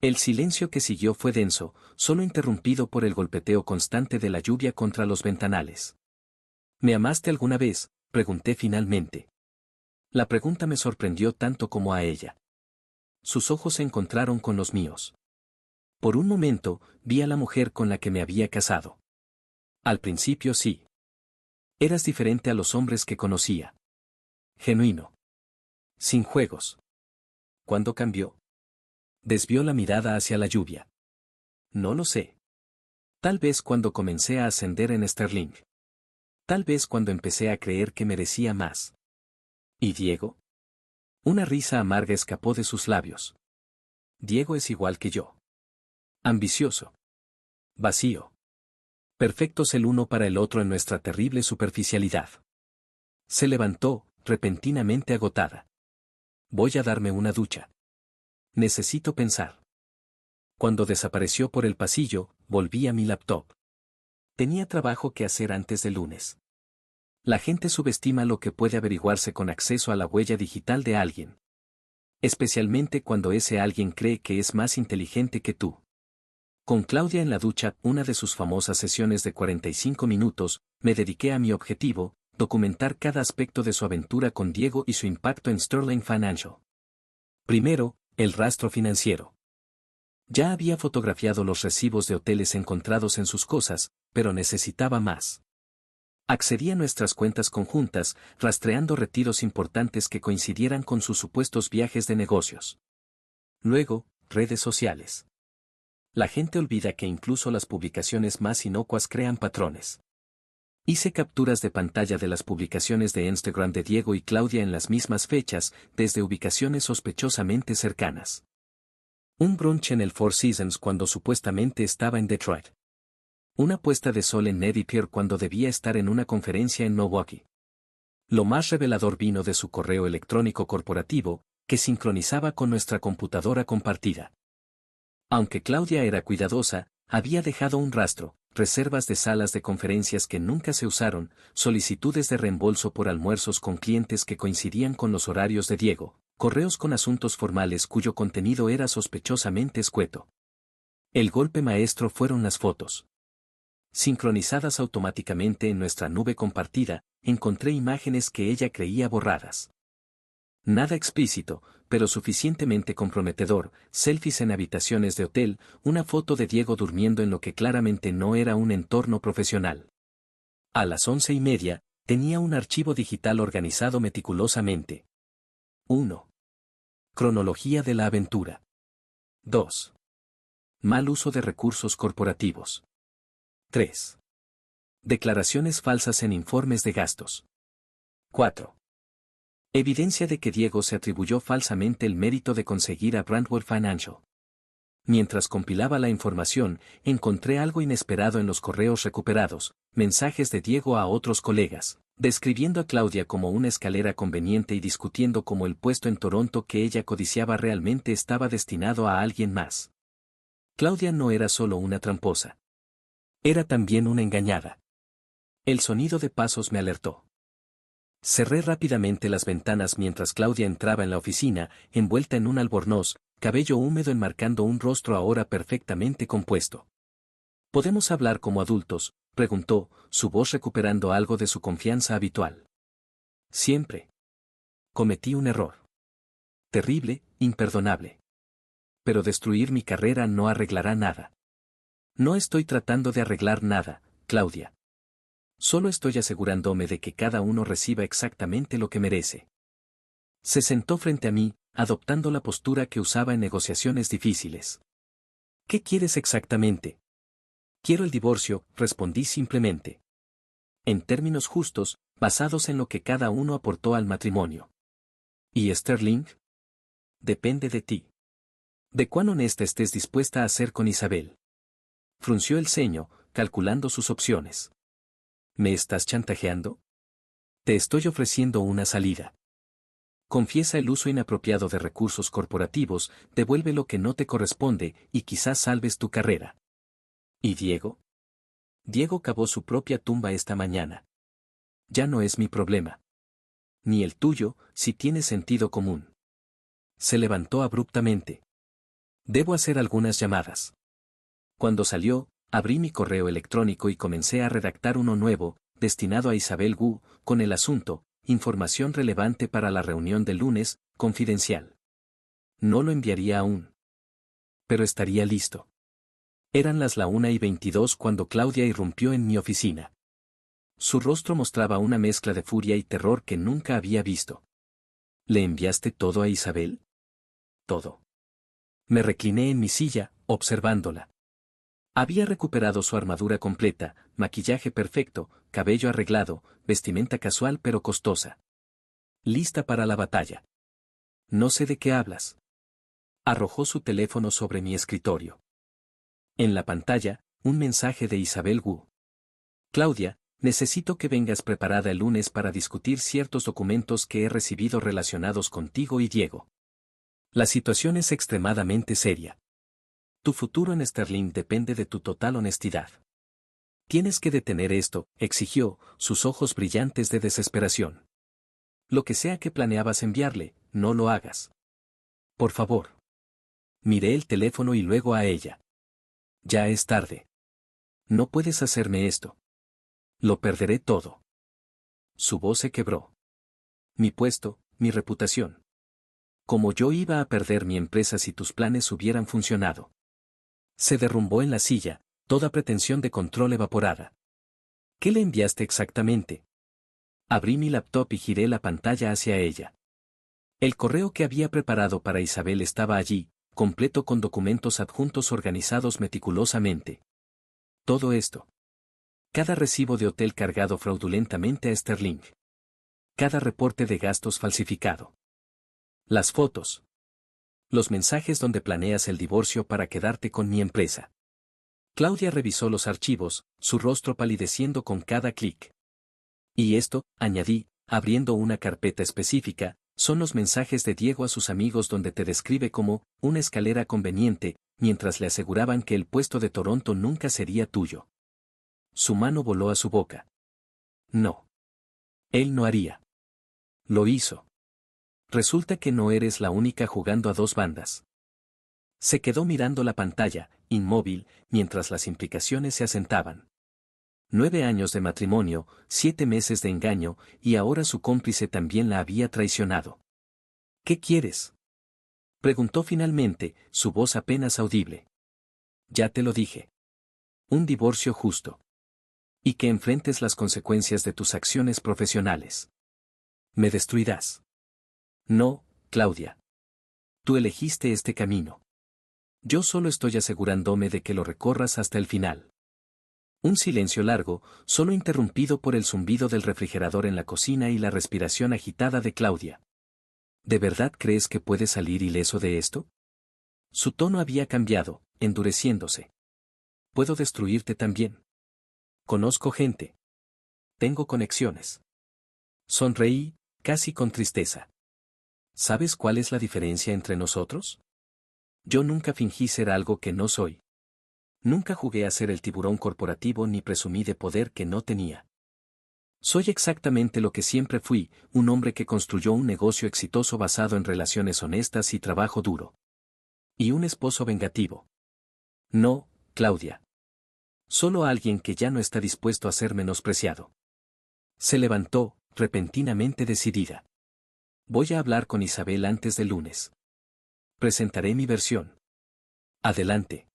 El silencio que siguió fue denso, solo interrumpido por el golpeteo constante de la lluvia contra los ventanales. ¿Me amaste alguna vez?, pregunté finalmente. La pregunta me sorprendió tanto como a ella. Sus ojos se encontraron con los míos. Por un momento, vi a la mujer con la que me había casado. Al principio sí. Eras diferente a los hombres que conocía. Genuino. Sin juegos. ¿Cuándo cambió? Desvió la mirada hacia la lluvia. No lo sé. Tal vez cuando comencé a ascender en Sterling. Tal vez cuando empecé a creer que merecía más. ¿Y Diego? Una risa amarga escapó de sus labios. Diego es igual que yo. Ambicioso. Vacío. Perfectos el uno para el otro en nuestra terrible superficialidad. Se levantó, repentinamente agotada. Voy a darme una ducha. Necesito pensar. Cuando desapareció por el pasillo, volví a mi laptop. Tenía trabajo que hacer antes del lunes. La gente subestima lo que puede averiguarse con acceso a la huella digital de alguien. Especialmente cuando ese alguien cree que es más inteligente que tú. Con Claudia en la ducha, una de sus famosas sesiones de 45 minutos, me dediqué a mi objetivo, documentar cada aspecto de su aventura con Diego y su impacto en Sterling Financial. Primero, el rastro financiero. Ya había fotografiado los recibos de hoteles encontrados en sus cosas, pero necesitaba más. Accedí a nuestras cuentas conjuntas, rastreando retiros importantes que coincidieran con sus supuestos viajes de negocios. Luego, redes sociales. La gente olvida que incluso las publicaciones más inocuas crean patrones. Hice capturas de pantalla de las publicaciones de Instagram de Diego y Claudia en las mismas fechas, desde ubicaciones sospechosamente cercanas. Un brunch en el Four Seasons cuando supuestamente estaba en Detroit. Una puesta de sol en Napier cuando debía estar en una conferencia en Milwaukee. Lo más revelador vino de su correo electrónico corporativo, que sincronizaba con nuestra computadora compartida. Aunque Claudia era cuidadosa, había dejado un rastro, reservas de salas de conferencias que nunca se usaron, solicitudes de reembolso por almuerzos con clientes que coincidían con los horarios de Diego, correos con asuntos formales cuyo contenido era sospechosamente escueto. El golpe maestro fueron las fotos. Sincronizadas automáticamente en nuestra nube compartida, encontré imágenes que ella creía borradas. Nada explícito, pero suficientemente comprometedor, selfies en habitaciones de hotel, una foto de Diego durmiendo en lo que claramente no era un entorno profesional. A las 11:30, tenía un archivo digital organizado meticulosamente. 1. Cronología de la aventura. 2. Mal uso de recursos corporativos. 3. Declaraciones falsas en informes de gastos. 4. Evidencia de que Diego se atribuyó falsamente el mérito de conseguir a Brandwell Financial. Mientras compilaba la información, encontré algo inesperado en los correos recuperados, mensajes de Diego a otros colegas, describiendo a Claudia como una escalera conveniente y discutiendo cómo el puesto en Toronto que ella codiciaba realmente estaba destinado a alguien más. Claudia no era solo una tramposa. Era también una engañada. El sonido de pasos me alertó. Cerré rápidamente las ventanas mientras Claudia entraba en la oficina, envuelta en un albornoz, cabello húmedo enmarcando un rostro ahora perfectamente compuesto. ¿Podemos hablar como adultos?, preguntó, su voz recuperando algo de su confianza habitual. Siempre. Cometí un error. Terrible, imperdonable. Pero destruir mi carrera no arreglará nada. No estoy tratando de arreglar nada, Claudia. Solo estoy asegurándome de que cada uno reciba exactamente lo que merece. Se sentó frente a mí, adoptando la postura que usaba en negociaciones difíciles. ¿Qué quieres exactamente? Quiero el divorcio, respondí simplemente. En términos justos, basados en lo que cada uno aportó al matrimonio. ¿Y Sterling? Depende de ti. De cuán honesta estés dispuesta a ser con Isabel. Frunció el ceño, calculando sus opciones. ¿Me estás chantajeando? Te estoy ofreciendo una salida. Confiesa el uso inapropiado de recursos corporativos, devuelve lo que no te corresponde y quizás salves tu carrera. ¿Y Diego? Diego cavó su propia tumba esta mañana. Ya no es mi problema. Ni el tuyo, si tiene sentido común. Se levantó abruptamente. Debo hacer algunas llamadas. Cuando salió, abrí mi correo electrónico y comencé a redactar uno nuevo, destinado a Isabel Gu, con el asunto, información relevante para la reunión del lunes, confidencial. No lo enviaría aún. Pero estaría listo. Eran las 1:22 cuando Claudia irrumpió en mi oficina. Su rostro mostraba una mezcla de furia y terror que nunca había visto. ¿Le enviaste todo a Isabel? Todo. Me recliné en mi silla, observándola. Había recuperado su armadura completa, maquillaje perfecto, cabello arreglado, vestimenta casual pero costosa. Lista para la batalla. No sé de qué hablas. Arrojó su teléfono sobre mi escritorio. En la pantalla, un mensaje de Isabel Wu. Claudia, necesito que vengas preparada el lunes para discutir ciertos documentos que he recibido relacionados contigo y Diego. La situación es extremadamente seria. Tu futuro en Sterling depende de tu total honestidad. Tienes que detener esto, exigió, sus ojos brillantes de desesperación. Lo que sea que planeabas enviarle, no lo hagas. Por favor. Miré el teléfono y luego a ella. Ya es tarde. No puedes hacerme esto. Lo perderé todo. Su voz se quebró. Mi puesto, mi reputación. Como yo iba a perder mi empresa si tus planes hubieran funcionado. Se derrumbó en la silla, toda pretensión de control evaporada. ¿Qué le enviaste exactamente? Abrí mi laptop y giré la pantalla hacia ella. El correo que había preparado para Isabel estaba allí, completo con documentos adjuntos organizados meticulosamente. Todo esto. Cada recibo de hotel cargado fraudulentamente a Sterling. Cada reporte de gastos falsificado. Las fotos. Los mensajes donde planeas el divorcio para quedarte con mi empresa. Claudia revisó los archivos, su rostro palideciendo con cada clic. Y esto, añadí, abriendo una carpeta específica, son los mensajes de Diego a sus amigos donde te describe como una escalera conveniente, mientras le aseguraban que el puesto de Toronto nunca sería tuyo. Su mano voló a su boca. No. Él no haría. Lo hizo. Resulta que no eres la única jugando a dos bandas. Se quedó mirando la pantalla, inmóvil, mientras las implicaciones se asentaban. 9 años de matrimonio, 7 meses de engaño, y ahora su cómplice también la había traicionado. ¿Qué quieres? Preguntó finalmente, su voz apenas audible. Ya te lo dije. Un divorcio justo. Y que enfrentes las consecuencias de tus acciones profesionales. Me destruirás. No, Claudia. Tú elegiste este camino. Yo solo estoy asegurándome de que lo recorras hasta el final. Un silencio largo, solo interrumpido por el zumbido del refrigerador en la cocina y la respiración agitada de Claudia. ¿De verdad crees que puedes salir ileso de esto? Su tono había cambiado, endureciéndose. Puedo destruirte también. Conozco gente. Tengo conexiones. Sonreí, casi con tristeza. ¿Sabes cuál es la diferencia entre nosotros? Yo nunca fingí ser algo que no soy. Nunca jugué a ser el tiburón corporativo ni presumí de poder que no tenía. Soy exactamente lo que siempre fui, un hombre que construyó un negocio exitoso basado en relaciones honestas y trabajo duro. Y un esposo vengativo. No, Claudia. Solo alguien que ya no está dispuesto a ser menospreciado. Se levantó, repentinamente decidida. Voy a hablar con Isabel antes del lunes. Presentaré mi versión. Adelante.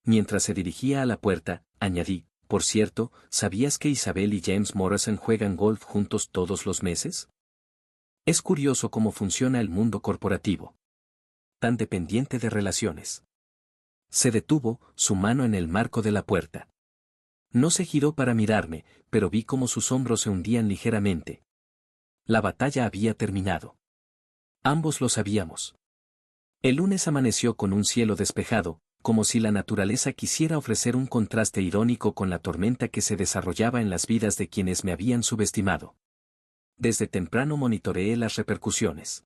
Mientras se dirigía a la puerta, añadí, por cierto, ¿sabías que Isabel y James Morrison juegan golf juntos todos los meses? Es curioso cómo funciona el mundo corporativo. Tan dependiente de relaciones. Se detuvo, su mano en el marco de la puerta. No se giró para mirarme, pero vi cómo sus hombros se hundían ligeramente. La batalla había terminado. Ambos lo sabíamos. El lunes amaneció con un cielo despejado, como si la naturaleza quisiera ofrecer un contraste irónico con la tormenta que se desarrollaba en las vidas de quienes me habían subestimado. Desde temprano monitoreé las repercusiones.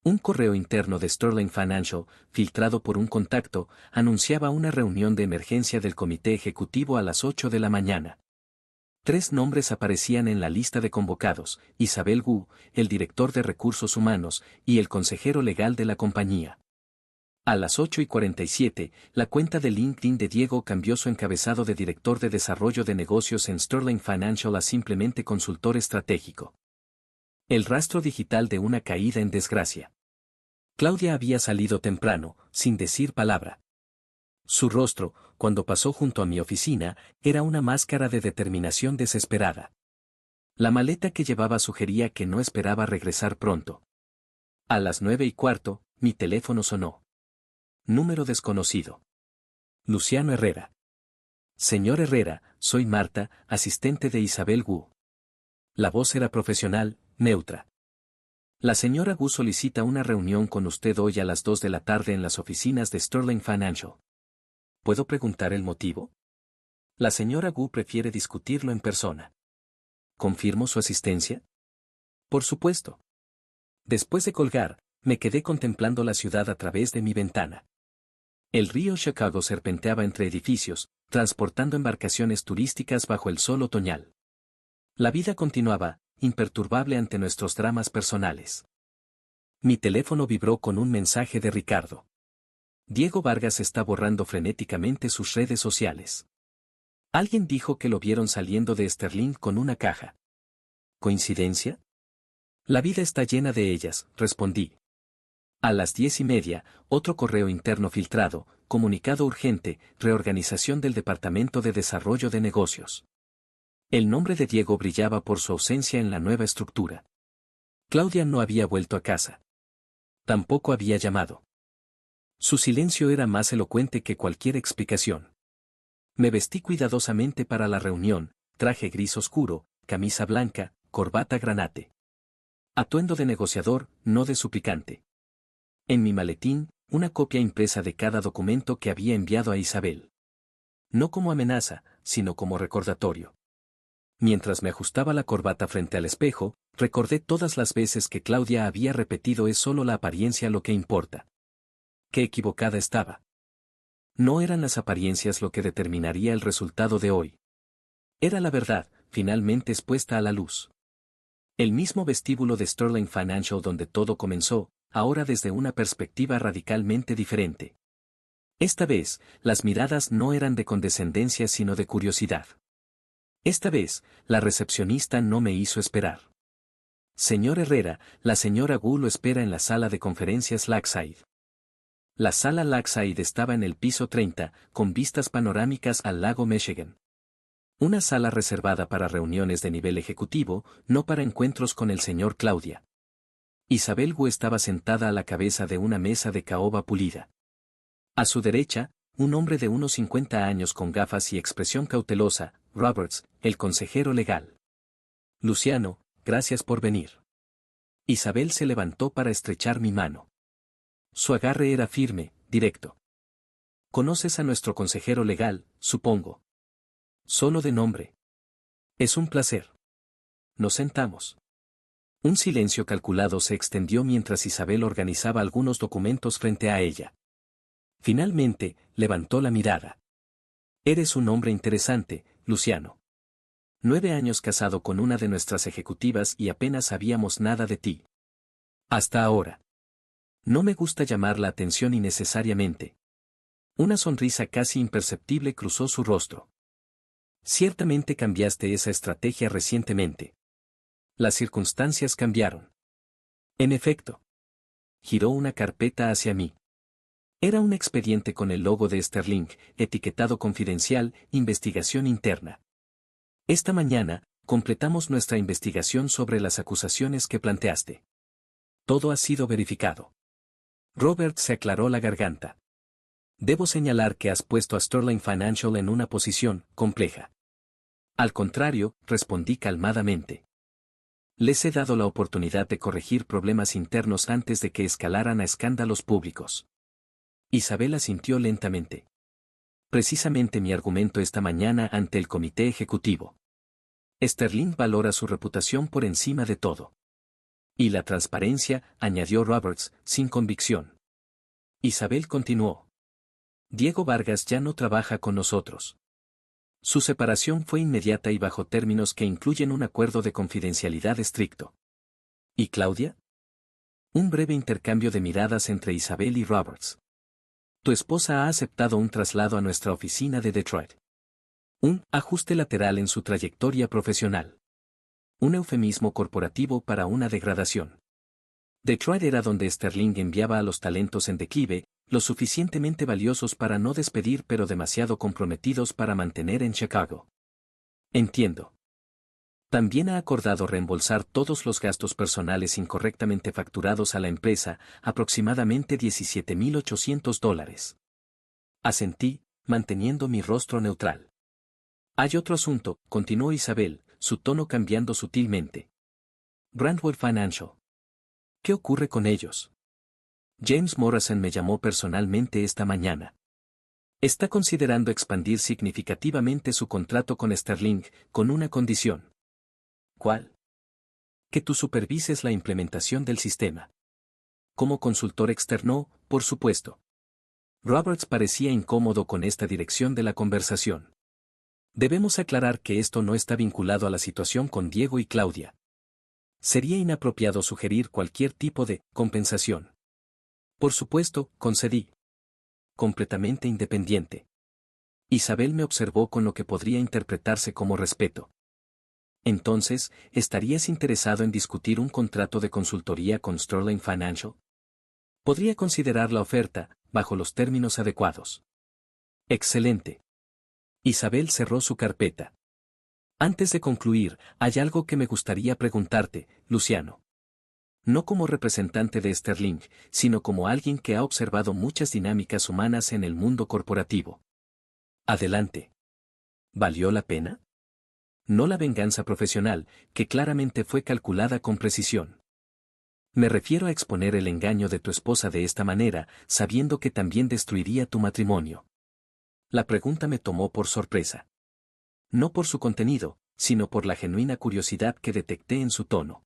Un correo interno de Sterling Financial, filtrado por un contacto, anunciaba una reunión de emergencia del comité ejecutivo a las 8 de la mañana. 3 nombres aparecían en la lista de convocados: Isabel Gu, el director de recursos humanos, y el consejero legal de la compañía. A las 8:47, la cuenta de LinkedIn de Diego cambió su encabezado de director de desarrollo de negocios en Sterling Financial a simplemente consultor estratégico. El rastro digital de una caída en desgracia. Claudia había salido temprano, sin decir palabra. Su rostro, cuando pasó junto a mi oficina, era una máscara de determinación desesperada. La maleta que llevaba sugería que no esperaba regresar pronto. A las 9:15, mi teléfono sonó. Número desconocido. Luciano Herrera. Señor Herrera, soy Marta, asistente de Isabel Gu. La voz era profesional, neutra. La señora Gu solicita una reunión con usted hoy a las 2 de la tarde en las oficinas de Sterling Financial. ¿Puedo preguntar el motivo? La señora Gu prefiere discutirlo en persona. ¿Confirmo su asistencia? Por supuesto. Después de colgar, me quedé contemplando la ciudad a través de mi ventana. El río Chicago serpenteaba entre edificios, transportando embarcaciones turísticas bajo el sol otoñal. La vida continuaba, imperturbable ante nuestros dramas personales. Mi teléfono vibró con un mensaje de Ricardo. Diego Vargas está borrando frenéticamente sus redes sociales. Alguien dijo que lo vieron saliendo de Sterling con una caja. ¿Coincidencia? La vida está llena de ellas, respondí. A las 10:30, otro correo interno filtrado, comunicado urgente, reorganización del Departamento de Desarrollo de Negocios. El nombre de Diego brillaba por su ausencia en la nueva estructura. Claudia no había vuelto a casa. Tampoco había llamado. Su silencio era más elocuente que cualquier explicación. Me vestí cuidadosamente para la reunión, traje gris oscuro, camisa blanca, corbata granate. Atuendo de negociador, no de suplicante. En mi maletín, una copia impresa de cada documento que había enviado a Isabel. No como amenaza, sino como recordatorio. Mientras me ajustaba la corbata frente al espejo, recordé todas las veces que Claudia había repetido es solo la apariencia lo que importa. Qué equivocada estaba. No eran las apariencias lo que determinaría el resultado de hoy. Era la verdad, finalmente expuesta a la luz. El mismo vestíbulo de Sterling Financial donde todo comenzó, ahora desde una perspectiva radicalmente diferente. Esta vez, las miradas no eran de condescendencia sino de curiosidad. Esta vez, la recepcionista no me hizo esperar. Señor Herrera, la señora Gu lo espera en la sala de conferencias Lakeside. La sala Lakeside estaba en el piso 30, con vistas panorámicas al lago Michigan. Una sala reservada para reuniones de nivel ejecutivo, no para encuentros con el señor Claudia. Isabel Gu estaba sentada a la cabeza de una mesa de caoba pulida. A su derecha, un hombre de unos 50 años con gafas y expresión cautelosa, Roberts, el consejero legal. Luciano, gracias por venir. Isabel se levantó para estrechar mi mano. Su agarre era firme, directo. Conoces a nuestro consejero legal, supongo. Solo de nombre. Es un placer. Nos sentamos. Un silencio calculado se extendió mientras Isabel organizaba algunos documentos frente a ella. Finalmente, levantó la mirada. Eres un hombre interesante, Luciano. 9 años casado con una de nuestras ejecutivas y apenas sabíamos nada de ti. Hasta ahora. No me gusta llamar la atención innecesariamente. Una sonrisa casi imperceptible cruzó su rostro. Ciertamente cambiaste esa estrategia recientemente. Las circunstancias cambiaron. En efecto. Giró una carpeta hacia mí. Era un expediente con el logo de Sterling, etiquetado confidencial, investigación interna. Esta mañana, completamos nuestra investigación sobre las acusaciones que planteaste. Todo ha sido verificado. Robert se aclaró la garganta. Debo señalar que has puesto a Sterling Financial en una posición compleja. Al contrario, respondí calmadamente. Les he dado la oportunidad de corregir problemas internos antes de que escalaran a escándalos públicos. Isabel asintió lentamente. Precisamente mi argumento esta mañana ante el comité ejecutivo. Sterling valora su reputación por encima de todo. Y la transparencia, añadió Roberts, sin convicción. Isabel continuó. Diego Vargas ya no trabaja con nosotros. Su separación fue inmediata y bajo términos que incluyen un acuerdo de confidencialidad estricto. ¿Y Claudia? Un breve intercambio de miradas entre Isabel y Roberts. Tu esposa ha aceptado un traslado a nuestra oficina de Detroit. Un ajuste lateral en su trayectoria profesional. Un eufemismo corporativo para una degradación. Detroit era donde Sterling enviaba a los talentos en declive, lo suficientemente valiosos para no despedir pero demasiado comprometidos para mantener en Chicago. Entiendo. También ha acordado reembolsar todos los gastos personales incorrectamente facturados a la empresa, aproximadamente $17,800. Asentí, manteniendo mi rostro neutral. Hay otro asunto, continuó Isabel, su tono cambiando sutilmente. Brandwell Financial. ¿Qué ocurre con ellos? James Morrison me llamó personalmente esta mañana. Está considerando expandir significativamente su contrato con Sterling, con una condición. ¿Cuál? Que tú supervises la implementación del sistema. Como consultor externo, por supuesto. Roberts parecía incómodo con esta dirección de la conversación. Debemos aclarar que esto no está vinculado a la situación con Diego y Claudia. Sería inapropiado sugerir cualquier tipo de compensación. Por supuesto, concedí. Completamente independiente. Isabel me observó con lo que podría interpretarse como respeto. Entonces, ¿estarías interesado en discutir un contrato de consultoría con Sterling Financial? Podría considerar la oferta, bajo los términos adecuados. Excelente. Isabel cerró su carpeta. Antes de concluir, hay algo que me gustaría preguntarte, Luciano. No como representante de Sterling, sino como alguien que ha observado muchas dinámicas humanas en el mundo corporativo. Adelante. ¿Valió la pena? No la venganza profesional, que claramente fue calculada con precisión. Me refiero a exponer el engaño de tu esposa de esta manera, sabiendo que también destruiría tu matrimonio. La pregunta me tomó por sorpresa. No por su contenido, sino por la genuina curiosidad que detecté en su tono.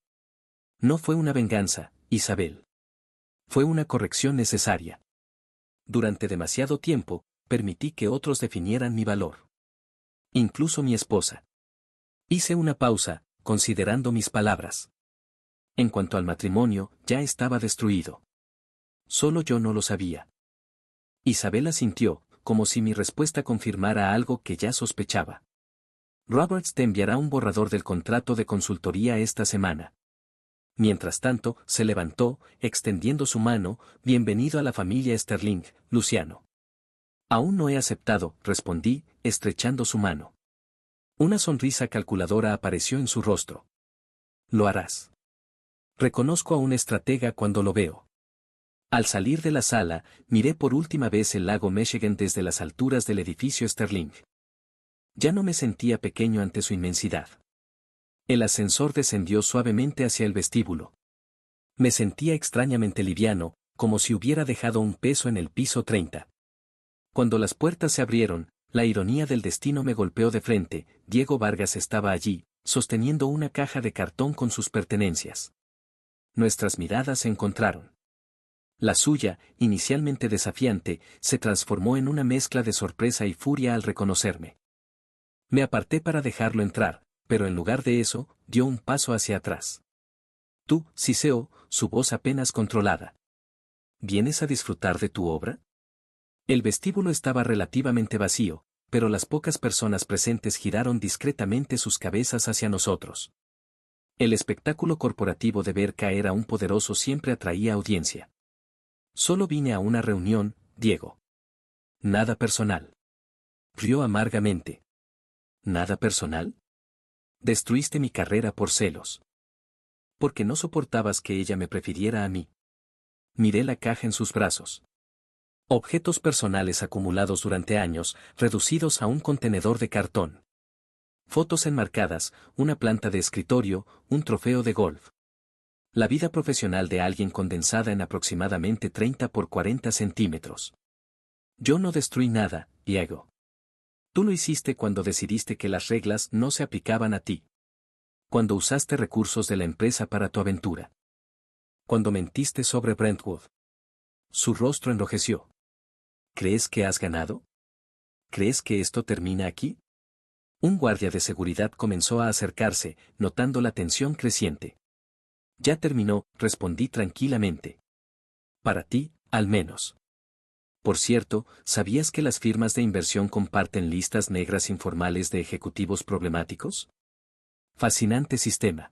No fue una venganza, Isabel. Fue una corrección necesaria. Durante demasiado tiempo, permití que otros definieran mi valor. Incluso mi esposa. Hice una pausa, considerando mis palabras. En cuanto al matrimonio, ya estaba destruido. Solo yo no lo sabía. Isabel asintió, como si mi respuesta confirmara algo que ya sospechaba. Roberts te enviará un borrador del contrato de consultoría esta semana. Mientras tanto, se levantó, extendiendo su mano, bienvenido a la familia Sterling, Luciano. Aún no he aceptado, respondí, estrechando su mano. Una sonrisa calculadora apareció en su rostro. Lo harás. Reconozco a un estratega cuando lo veo. Al salir de la sala, miré por última vez el lago Michigan desde las alturas del edificio Sterling. Ya no me sentía pequeño ante su inmensidad. El ascensor descendió suavemente hacia el vestíbulo. Me sentía extrañamente liviano, como si hubiera dejado un peso en el piso 30. Cuando las puertas se abrieron, la ironía del destino me golpeó de frente. Diego Vargas estaba allí, sosteniendo una caja de cartón con sus pertenencias. Nuestras miradas se encontraron. La suya, inicialmente desafiante, se transformó en una mezcla de sorpresa y furia al reconocerme. Me aparté para dejarlo entrar, pero en lugar de eso, dio un paso hacia atrás. Tú, Ciceo, su voz apenas controlada. ¿Vienes a disfrutar de tu obra? El vestíbulo estaba relativamente vacío, pero las pocas personas presentes giraron discretamente sus cabezas hacia nosotros. El espectáculo corporativo de ver caer a un poderoso siempre atraía audiencia. Solo vine a una reunión, Diego. Nada personal. Rió amargamente. ¿Nada personal? Destruiste mi carrera por celos. Porque no soportabas que ella me prefiriera a mí. Miré la caja en sus brazos. Objetos personales acumulados durante años, reducidos a un contenedor de cartón. Fotos enmarcadas, una planta de escritorio, un trofeo de golf. La vida profesional de alguien condensada en aproximadamente 30 por 40 centímetros. Yo no destruí nada, Diego. Tú lo hiciste cuando decidiste que las reglas no se aplicaban a ti. Cuando usaste recursos de la empresa para tu aventura. Cuando mentiste sobre Brentwood. Su rostro enrojeció. ¿Crees que has ganado? ¿Crees que esto termina aquí? Un guardia de seguridad comenzó a acercarse, notando la tensión creciente. Ya terminó, respondí tranquilamente. Para ti, al menos. Por cierto, ¿sabías que las firmas de inversión comparten listas negras informales de ejecutivos problemáticos? Fascinante sistema.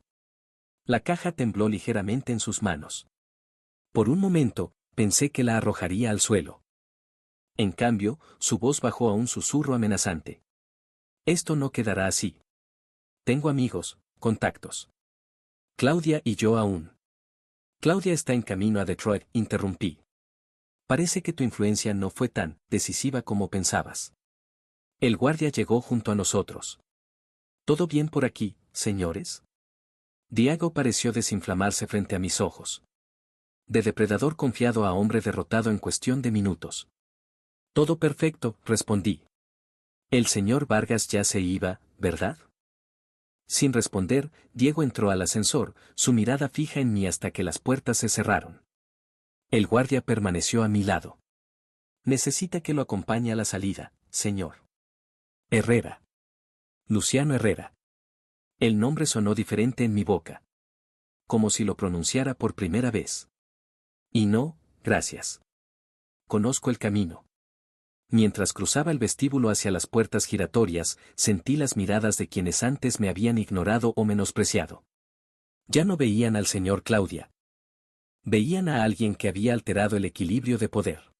La caja tembló ligeramente en sus manos. Por un momento, pensé que la arrojaría al suelo. En cambio, su voz bajó a un susurro amenazante. Esto no quedará así. Tengo amigos, contactos. Claudia y yo aún. Claudia está en camino a Detroit, interrumpí. Parece que tu influencia no fue tan decisiva como pensabas. El guardia llegó junto a nosotros. ¿Todo bien por aquí, señores? Diego pareció desinflamarse frente a mis ojos. De depredador confiado a hombre derrotado en cuestión de minutos. Todo perfecto, respondí. El señor Vargas ya se iba, ¿verdad? Sin responder, Diego entró al ascensor, su mirada fija en mí hasta que las puertas se cerraron. El guardia permaneció a mi lado. Necesita que lo acompañe a la salida, señor. Herrera. Luciano Herrera. El nombre sonó diferente en mi boca. Como si lo pronunciara por primera vez. Y no, gracias. Conozco el camino. Mientras cruzaba el vestíbulo hacia las puertas giratorias, sentí las miradas de quienes antes me habían ignorado o menospreciado. Ya no veían al señor Claudia. Veían a alguien que había alterado el equilibrio de poder.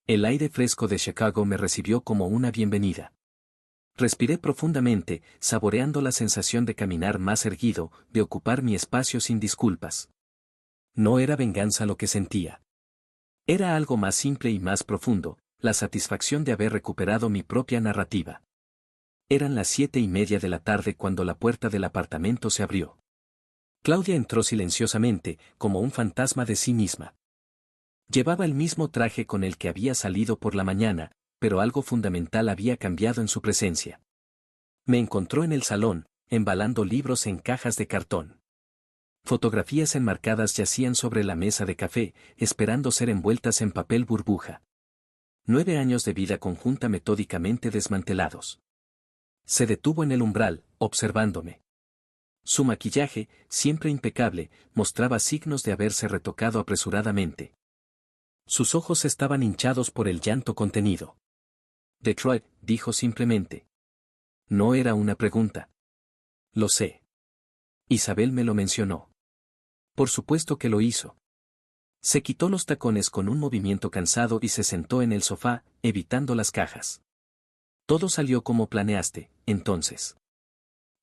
El aire fresco de Chicago me recibió como una bienvenida. Respiré profundamente, saboreando la sensación de caminar más erguido, de ocupar mi espacio sin disculpas. No era venganza lo que sentía. Era algo más simple y más profundo, la satisfacción de haber recuperado mi propia narrativa. Eran las 7:30 de la tarde cuando la puerta del apartamento se abrió. Claudia entró silenciosamente, como un fantasma de sí misma. Llevaba el mismo traje con el que había salido por la mañana, pero algo fundamental había cambiado en su presencia. Me encontró en el salón, embalando libros en cajas de cartón. Fotografías enmarcadas yacían sobre la mesa de café, esperando ser envueltas en papel burbuja. 9 años de vida conjunta metódicamente desmantelados. Se detuvo en el umbral, observándome. Su maquillaje, siempre impecable, mostraba signos de haberse retocado apresuradamente. Sus ojos estaban hinchados por el llanto contenido. Detroit, dijo simplemente. No era una pregunta. Lo sé. Isabel me lo mencionó. Por supuesto que lo hizo. Se quitó los tacones con un movimiento cansado y se sentó en el sofá, evitando las cajas. Todo salió como planeaste, entonces.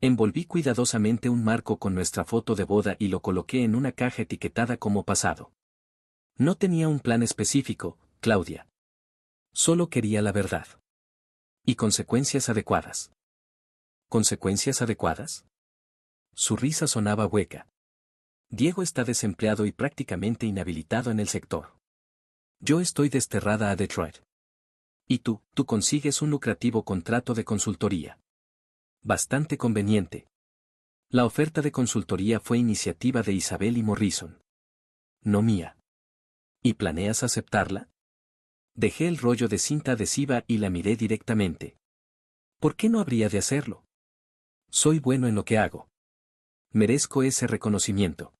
Envolví cuidadosamente un marco con nuestra foto de boda y lo coloqué en una caja etiquetada como pasado. No tenía un plan específico, Claudia. Solo quería la verdad. Y consecuencias adecuadas. ¿Consecuencias adecuadas? Su risa sonaba hueca. Diego está desempleado y prácticamente inhabilitado en el sector. Yo estoy desterrada a Detroit. Y tú consigues un lucrativo contrato de consultoría. Bastante conveniente. La oferta de consultoría fue iniciativa de Isabel y Morrison. No mía. ¿Y planeas aceptarla? Dejé el rollo de cinta adhesiva y la miré directamente. ¿Por qué no habría de hacerlo? Soy bueno en lo que hago. Merezco ese reconocimiento.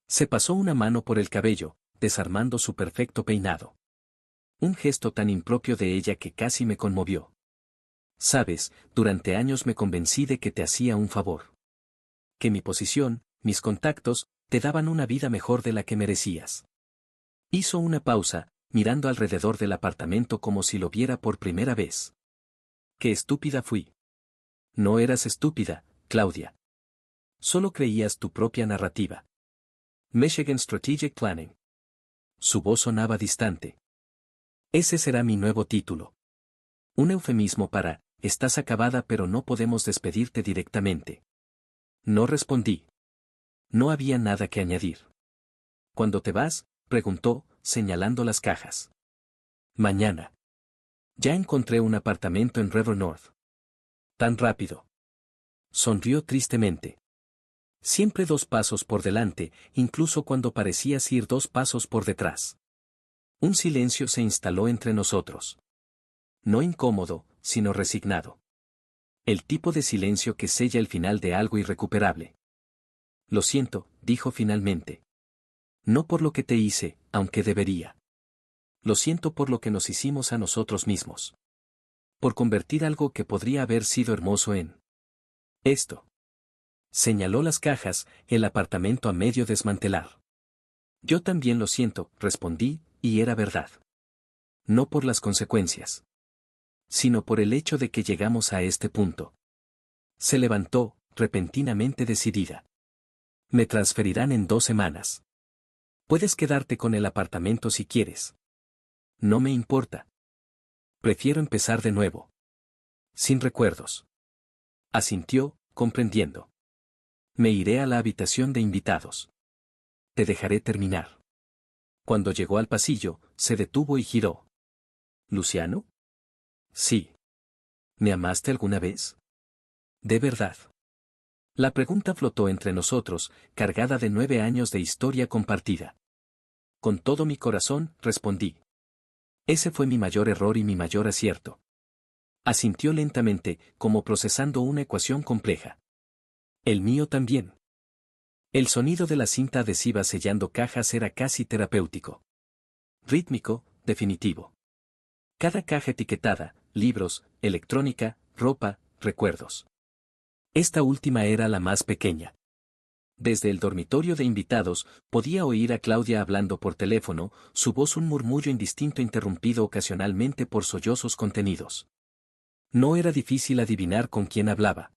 Se pasó una mano por el cabello, desarmando su perfecto peinado. Un gesto tan impropio de ella que casi me conmovió. Sabes, durante años me convencí de que te hacía un favor. Que mi posición, mis contactos, te daban una vida mejor de la que merecías. Hizo una pausa, mirando alrededor del apartamento como si lo viera por primera vez. Qué estúpida fui. No eras estúpida, Claudia. Solo creías tu propia narrativa. Michigan Strategic Planning. Su voz sonaba distante. Ese será mi nuevo título. Un eufemismo para, estás acabada pero no podemos despedirte directamente. No respondí. No había nada que añadir. ¿Cuándo te vas?, preguntó, señalando las cajas. Mañana. Ya encontré un apartamento en River North. Tan rápido. Sonrió tristemente. Siempre 2 pasos por delante, incluso cuando parecías ir 2 pasos por detrás. Un silencio se instaló entre nosotros. No incómodo, sino resignado. El tipo de silencio que sella el final de algo irrecuperable. Lo siento, dijo finalmente. No por lo que te hice, aunque debería. Lo siento por lo que nos hicimos a nosotros mismos. Por convertir algo que podría haber sido hermoso en esto. Señaló las cajas, el apartamento a medio desmantelar. Yo también lo siento, respondí, y era verdad. No por las consecuencias, sino por el hecho de que llegamos a este punto. Se levantó, repentinamente decidida. Me transferirán en 2 semanas. Puedes quedarte con el apartamento si quieres. No me importa. Prefiero empezar de nuevo. Sin recuerdos. Asintió, comprendiendo. Me iré a la habitación de invitados. Te dejaré terminar. Cuando llegó al pasillo, se detuvo y giró. ¿Luciano? Sí. ¿Me amaste alguna vez? ¿De verdad? La pregunta flotó entre nosotros, cargada de 9 años de historia compartida. Con todo mi corazón, respondí. Ese fue mi mayor error y mi mayor acierto. Asintió lentamente, como procesando una ecuación compleja. El mío también. El sonido de la cinta adhesiva sellando cajas era casi terapéutico. Rítmico, definitivo. Cada caja etiquetada, libros, electrónica, ropa, recuerdos. Esta última era la más pequeña. Desde el dormitorio de invitados, podía oír a Claudia hablando por teléfono, su voz un murmullo indistinto interrumpido ocasionalmente por sollozos contenidos. No era difícil adivinar con quién hablaba.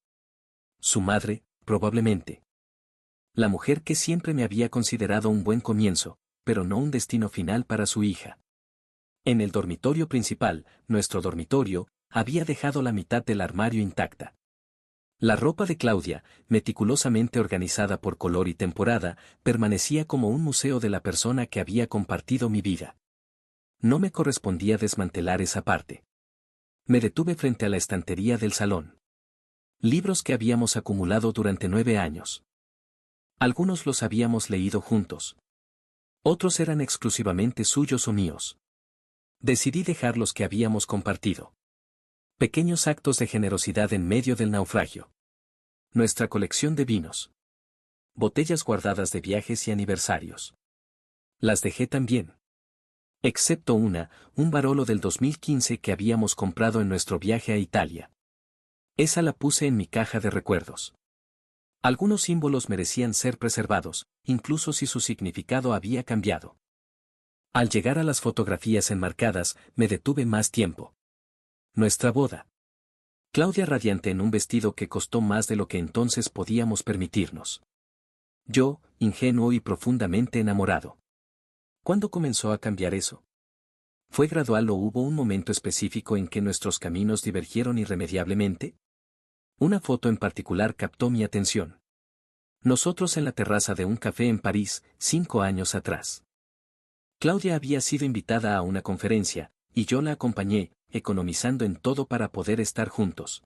Su madre, probablemente. La mujer que siempre me había considerado un buen comienzo, pero no un destino final para su hija. En el dormitorio principal, nuestro dormitorio, había dejado la mitad del armario intacta. La ropa de Claudia, meticulosamente organizada por color y temporada, permanecía como un museo de la persona que había compartido mi vida. No me correspondía desmantelar esa parte. Me detuve frente a la estantería del salón. Libros que habíamos acumulado durante 9 años. Algunos los habíamos leído juntos. Otros eran exclusivamente suyos o míos. Decidí dejar los que habíamos compartido. Pequeños actos de generosidad en medio del naufragio. Nuestra colección de vinos. Botellas guardadas de viajes y aniversarios. Las dejé también. Excepto un Barolo del 2015 que habíamos comprado en nuestro viaje a Italia. Esa la puse en mi caja de recuerdos. Algunos símbolos merecían ser preservados, incluso si su significado había cambiado. Al llegar a las fotografías enmarcadas, me detuve más tiempo. Nuestra boda. Claudia radiante en un vestido que costó más de lo que entonces podíamos permitirnos. Yo, ingenuo y profundamente enamorado. ¿Cuándo comenzó a cambiar eso? ¿Fue gradual o hubo un momento específico en que nuestros caminos divergieron irremediablemente? Una foto en particular captó mi atención. Nosotros en la terraza de un café en París, 5 años atrás. Claudia había sido invitada a una conferencia, y yo la acompañé, economizando en todo para poder estar juntos.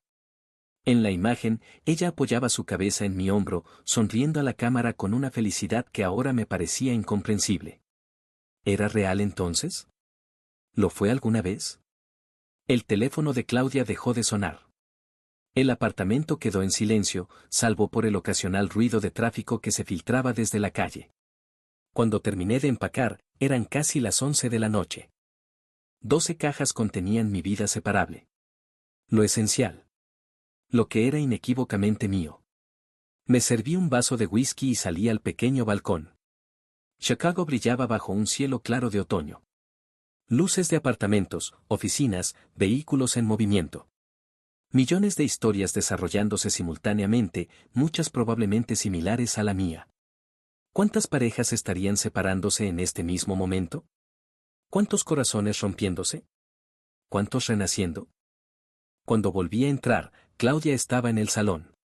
En la imagen, ella apoyaba su cabeza en mi hombro, sonriendo a la cámara con una felicidad que ahora me parecía incomprensible. ¿Era real entonces? ¿Lo fue alguna vez? El teléfono de Claudia dejó de sonar. El apartamento quedó en silencio, salvo por el ocasional ruido de tráfico que se filtraba desde la calle. Cuando terminé de empacar, eran casi las 11 de la noche. 12 cajas contenían mi vida separable. Lo esencial. Lo que era inequívocamente mío. Me serví un vaso de whisky y salí al pequeño balcón. Chicago brillaba bajo un cielo claro de otoño. Luces de apartamentos, oficinas, vehículos en movimiento. Millones de historias desarrollándose simultáneamente, muchas probablemente similares a la mía. ¿Cuántas parejas estarían separándose en este mismo momento? ¿Cuántos corazones rompiéndose? ¿Cuántos renaciendo? Cuando volví a entrar, Claudia estaba en el salón.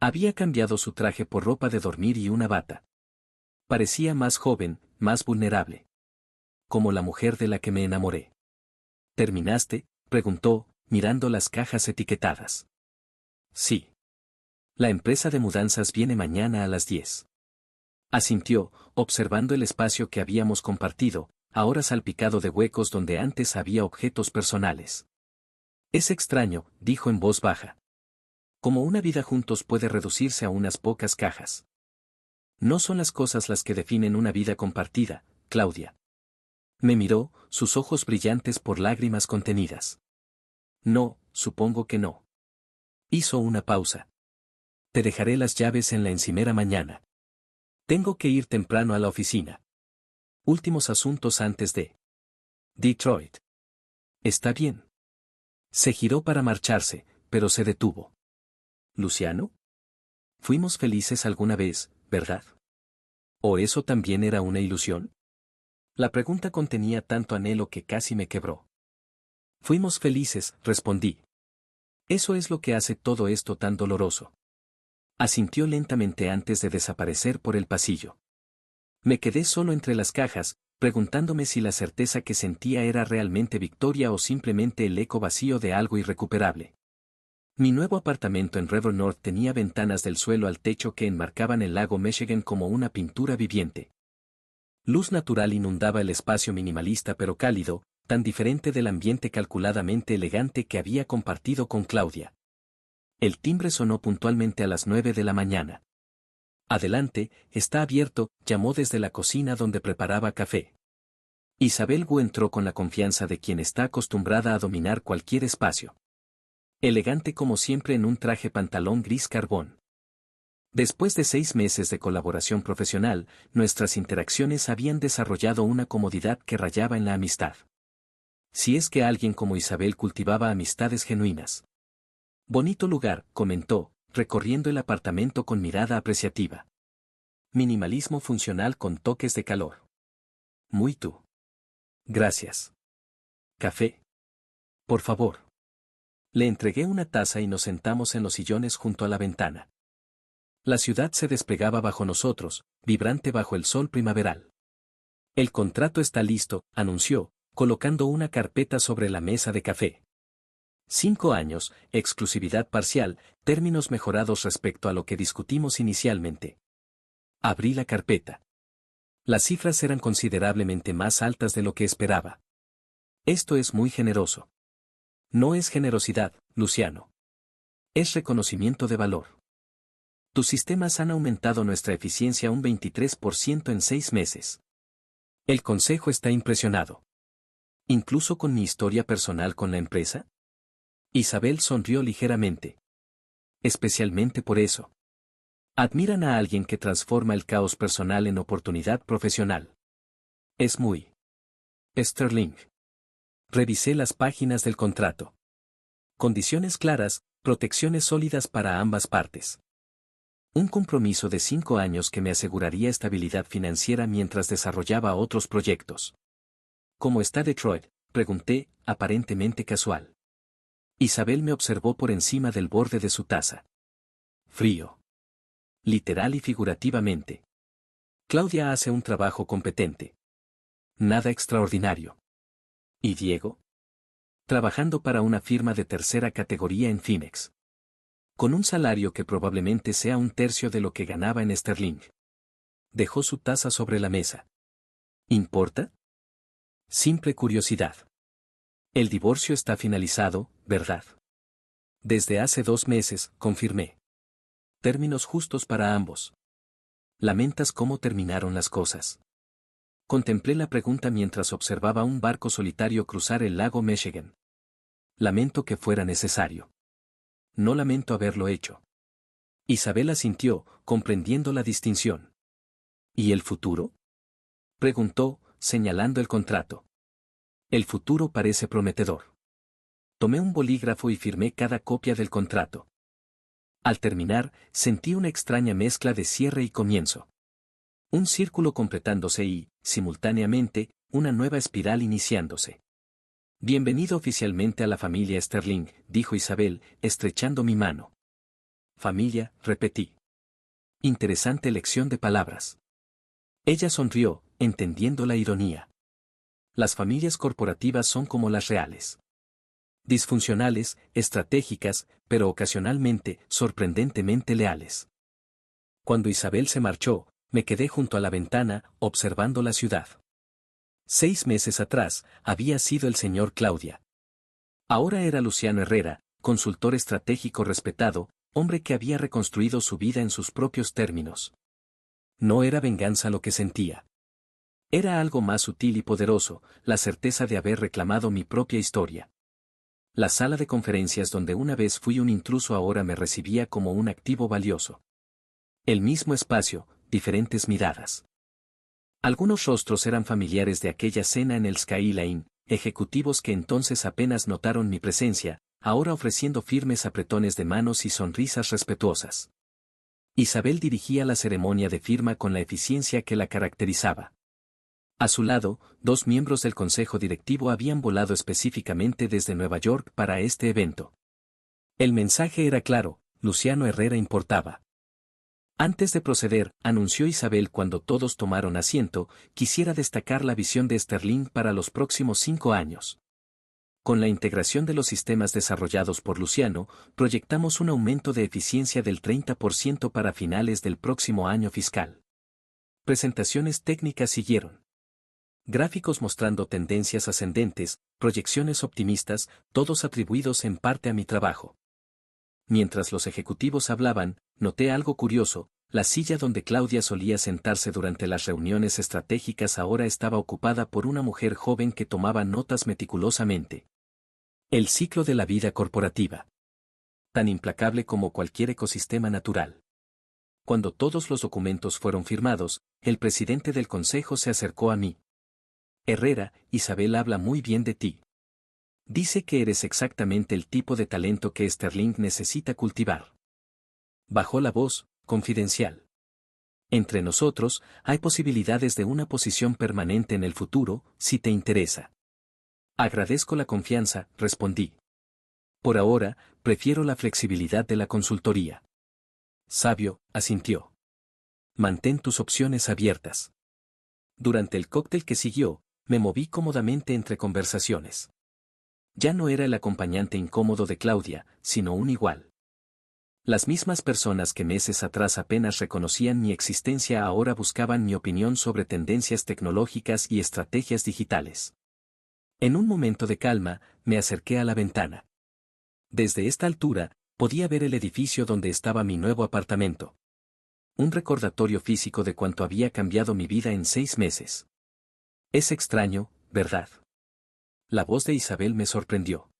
Había cambiado su traje por ropa de dormir y una bata. Parecía más joven, más vulnerable. Como la mujer de la que me enamoré. ¿Terminaste?, preguntó, mirando las cajas etiquetadas. Sí. La empresa de mudanzas viene mañana a las 10. Asintió, observando el espacio que habíamos compartido, ahora salpicado de huecos donde antes había objetos personales. Es extraño, dijo en voz baja. Como una vida juntos puede reducirse a unas pocas cajas. No son las cosas las que definen una vida compartida, Claudia. Me miró, sus ojos brillantes por lágrimas contenidas. No, supongo que no. Hizo una pausa. Te dejaré las llaves en la encimera mañana. Tengo que ir temprano a la oficina. Últimos asuntos antes de Detroit. Está bien. Se giró para marcharse, pero se detuvo. ¿Luciano? Fuimos felices alguna vez, ¿verdad? ¿O eso también era una ilusión? La pregunta contenía tanto anhelo que casi me quebró. Fuimos felices, respondí. Eso es lo que hace todo esto tan doloroso. Asintió lentamente antes de desaparecer por el pasillo. Me quedé solo entre las cajas, preguntándome si la certeza que sentía era realmente victoria o simplemente el eco vacío de algo irrecuperable. Mi nuevo apartamento en River North tenía ventanas del suelo al techo que enmarcaban el lago Michigan como una pintura viviente. Luz natural inundaba el espacio minimalista pero cálido, tan diferente del ambiente calculadamente elegante que había compartido con Claudia. El timbre sonó puntualmente a las 9 de la mañana. Adelante, está abierto, llamó desde la cocina donde preparaba café. Isabel Wu entró con la confianza de quien está acostumbrada a dominar cualquier espacio. Elegante como siempre en un traje pantalón gris carbón. Después de 6 meses de colaboración profesional, nuestras interacciones habían desarrollado una comodidad que rayaba en la amistad. Si es que alguien como Isabel cultivaba amistades genuinas. Bonito lugar, comentó, recorriendo el apartamento con mirada apreciativa. Minimalismo funcional con toques de calor. Muy tú. Gracias. ¿Café? Por favor. Le entregué una taza y nos sentamos en los sillones junto a la ventana. La ciudad se desplegaba bajo nosotros, vibrante bajo el sol primaveral. El contrato está listo, anunció, colocando una carpeta sobre la mesa de café. 5 años, exclusividad parcial, términos mejorados respecto a lo que discutimos inicialmente. Abrí la carpeta. Las cifras eran considerablemente más altas de lo que esperaba. Esto es muy generoso. No es generosidad, Luciano. Es reconocimiento de valor. Tus sistemas han aumentado nuestra eficiencia un 23% en 6 meses. El consejo está impresionado. ¿Incluso con mi historia personal con la empresa? Isabel sonrió ligeramente. Especialmente por eso. Admiran a alguien que transforma el caos personal en oportunidad profesional. Es muy Sterling. Revisé las páginas del contrato. Condiciones claras, protecciones sólidas para ambas partes. Un compromiso de 5 años que me aseguraría estabilidad financiera mientras desarrollaba otros proyectos. ¿Cómo está Detroit?, pregunté, aparentemente casual. Isabel me observó por encima del borde de su taza. Frío. Literal y figurativamente. Claudia hace un trabajo competente. Nada extraordinario. ¿Y Diego? Trabajando para una firma de tercera categoría en Phoenix. Con un salario que probablemente sea un tercio de lo que ganaba en Sterling. Dejó su taza sobre la mesa. ¿Importa? Simple curiosidad. El divorcio está finalizado, ¿verdad? Desde hace 2 meses, confirmé. Términos justos para ambos. ¿Lamentas cómo terminaron las cosas? Contemplé la pregunta mientras observaba un barco solitario cruzar el lago Michigan. Lamento que fuera necesario. No lamento haberlo hecho. Isabel asintió, comprendiendo la distinción. ¿Y el futuro?, preguntó, señalando el contrato. El futuro parece prometedor. Tomé un bolígrafo y firmé cada copia del contrato. Al terminar, sentí una extraña mezcla de cierre y comienzo. Un círculo completándose y, simultáneamente, una nueva espiral iniciándose. Bienvenido oficialmente a la familia Sterling, dijo Isabel, estrechando mi mano. Familia, repetí. Interesante elección de palabras. Ella sonrió, entendiendo la ironía. Las familias corporativas son como las reales. Disfuncionales, estratégicas, pero ocasionalmente, sorprendentemente leales. Cuando Isabel se marchó, me quedé junto a la ventana, observando la ciudad. 6 meses atrás, había sido el señor Claudia. Ahora era Luciano Herrera, consultor estratégico respetado, hombre que había reconstruido su vida en sus propios términos. No era venganza lo que sentía. Era algo más sutil y poderoso, la certeza de haber reclamado mi propia historia. La sala de conferencias donde una vez fui un intruso ahora me recibía como un activo valioso. El mismo espacio, diferentes miradas. Algunos rostros eran familiares de aquella cena en el Skyline, ejecutivos que entonces apenas notaron mi presencia, ahora ofreciendo firmes apretones de manos y sonrisas respetuosas. Isabel dirigía la ceremonia de firma con la eficiencia que la caracterizaba. A su lado, 2 miembros del consejo directivo habían volado específicamente desde Nueva York para este evento. El mensaje era claro, Luciano Herrera importaba. Antes de proceder, anunció Isabel cuando todos tomaron asiento, quisiera destacar la visión de Sterling para los próximos 5 años. Con la integración de los sistemas desarrollados por Luciano, proyectamos un aumento de eficiencia del 30% para finales del próximo año fiscal. Presentaciones técnicas siguieron. Gráficos mostrando tendencias ascendentes, proyecciones optimistas, todos atribuidos en parte a mi trabajo. Mientras los ejecutivos hablaban, noté algo curioso, la silla donde Claudia solía sentarse durante las reuniones estratégicas ahora estaba ocupada por una mujer joven que tomaba notas meticulosamente. El ciclo de la vida corporativa. Tan implacable como cualquier ecosistema natural. Cuando todos los documentos fueron firmados, el presidente del consejo se acercó a mí. Herrera, Isabel habla muy bien de ti. Dice que eres exactamente el tipo de talento que Sterling necesita cultivar. Bajó la voz, confidencial. Entre nosotros, hay posibilidades de una posición permanente en el futuro, si te interesa. Agradezco la confianza, respondí. Por ahora, prefiero la flexibilidad de la consultoría. Sabio, asintió. Mantén tus opciones abiertas. Durante el cóctel que siguió, me moví cómodamente entre conversaciones. Ya no era el acompañante incómodo de Claudia, sino un igual. Las mismas personas que meses atrás apenas reconocían mi existencia ahora buscaban mi opinión sobre tendencias tecnológicas y estrategias digitales. En un momento de calma, me acerqué a la ventana. Desde esta altura, podía ver el edificio donde estaba mi nuevo apartamento. Un recordatorio físico de cuánto había cambiado mi vida en 6 meses. Es extraño, ¿verdad? La voz de Isabel me sorprendió.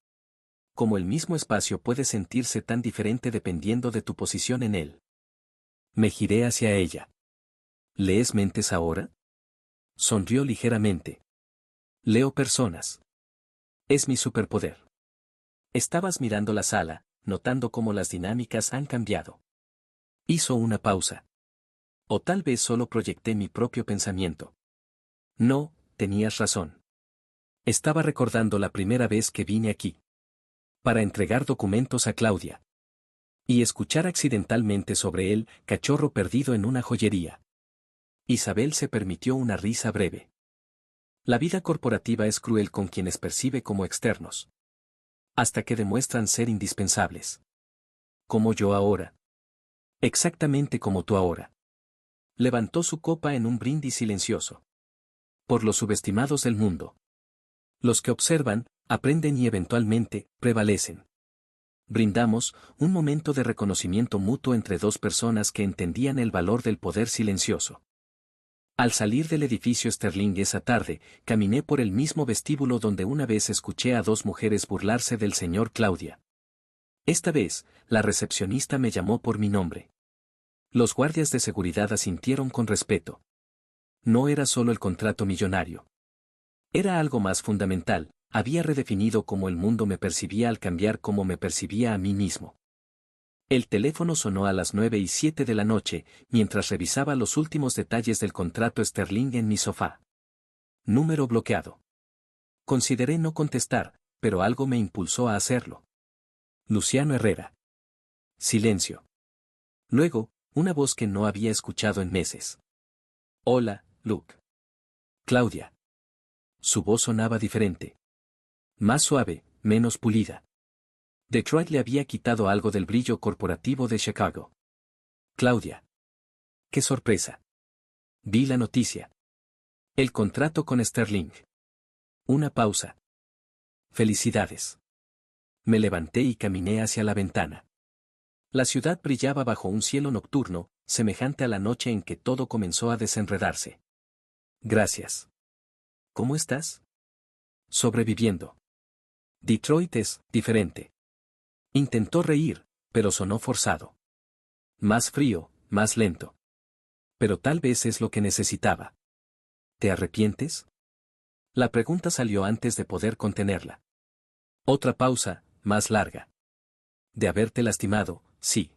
Como el mismo espacio puede sentirse tan diferente dependiendo de tu posición en él. Me giré hacia ella. ¿Lees mentes ahora? Sonrió ligeramente. Leo personas. Es mi superpoder. Estabas mirando la sala, notando cómo las dinámicas han cambiado. Hizo una pausa. O tal vez solo proyecté mi propio pensamiento. No, tenías razón. Estaba recordando la primera vez que vine aquí. Para entregar documentos a Claudia. Y escuchar accidentalmente sobre él, cachorro perdido en una joyería. Isabel se permitió una risa breve. La vida corporativa es cruel con quienes percibe como externos. Hasta que demuestran ser indispensables. Como yo ahora. Exactamente como tú ahora. Levantó su copa en un brindis silencioso. Por los subestimados del mundo. Los que observan, aprenden y eventualmente, prevalecen. Brindamos, un momento de reconocimiento mutuo entre dos personas que entendían el valor del poder silencioso. Al salir del edificio Sterling esa tarde, caminé por el mismo vestíbulo donde una vez escuché a dos mujeres burlarse del señor Claudia. Esta vez, la recepcionista me llamó por mi nombre. Los guardias de seguridad asintieron con respeto. No era solo el contrato millonario. Era algo más fundamental, había redefinido cómo el mundo me percibía al cambiar cómo me percibía a mí mismo. El teléfono sonó a las 9:07 de la noche, mientras revisaba los últimos detalles del contrato Sterling en mi sofá. Número bloqueado. Consideré no contestar, pero algo me impulsó a hacerlo. Luciano Herrera. Silencio. Luego, una voz que no había escuchado en meses. Hola, Luke. Claudia. Su voz sonaba diferente. Más suave, menos pulida. Detroit le había quitado algo del brillo corporativo de Chicago. Claudia. ¡Qué sorpresa! Vi la noticia. El contrato con Sterling. Una pausa. Felicidades. Me levanté y caminé hacia la ventana. La ciudad brillaba bajo un cielo nocturno, semejante a la noche en que todo comenzó a desenredarse. Gracias. ¿Cómo estás? Sobreviviendo. Detroit es diferente. Intentó reír, pero sonó forzado. Más frío, más lento. Pero tal vez es lo que necesitaba. ¿Te arrepientes? La pregunta salió antes de poder contenerla. Otra pausa, más larga. De haberte lastimado, sí.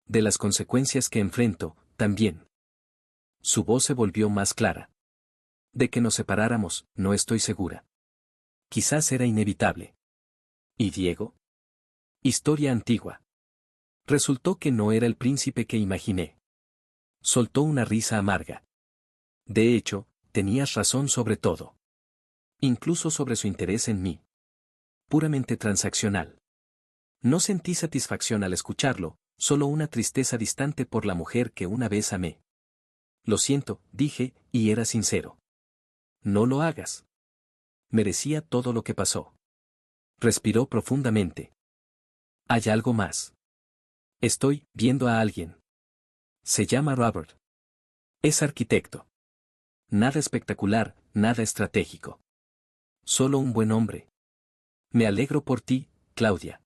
De las consecuencias que enfrento, también. Su voz se volvió más clara. De que nos separáramos, no estoy segura. Quizás era inevitable. ¿Y Diego? Historia antigua. Resultó que no era el príncipe que imaginé. Soltó una risa amarga. De hecho, tenías razón sobre todo. Incluso sobre su interés en mí. Puramente transaccional. No sentí satisfacción al escucharlo, solo una tristeza distante por la mujer que una vez amé. Lo siento, dije, y era sincero. No lo hagas. Merecía todo lo que pasó. Respiró profundamente. Hay algo más. Estoy viendo a alguien. Se llama Robert. Es arquitecto. Nada espectacular, nada estratégico. Solo un buen hombre. Me alegro por ti, Claudia.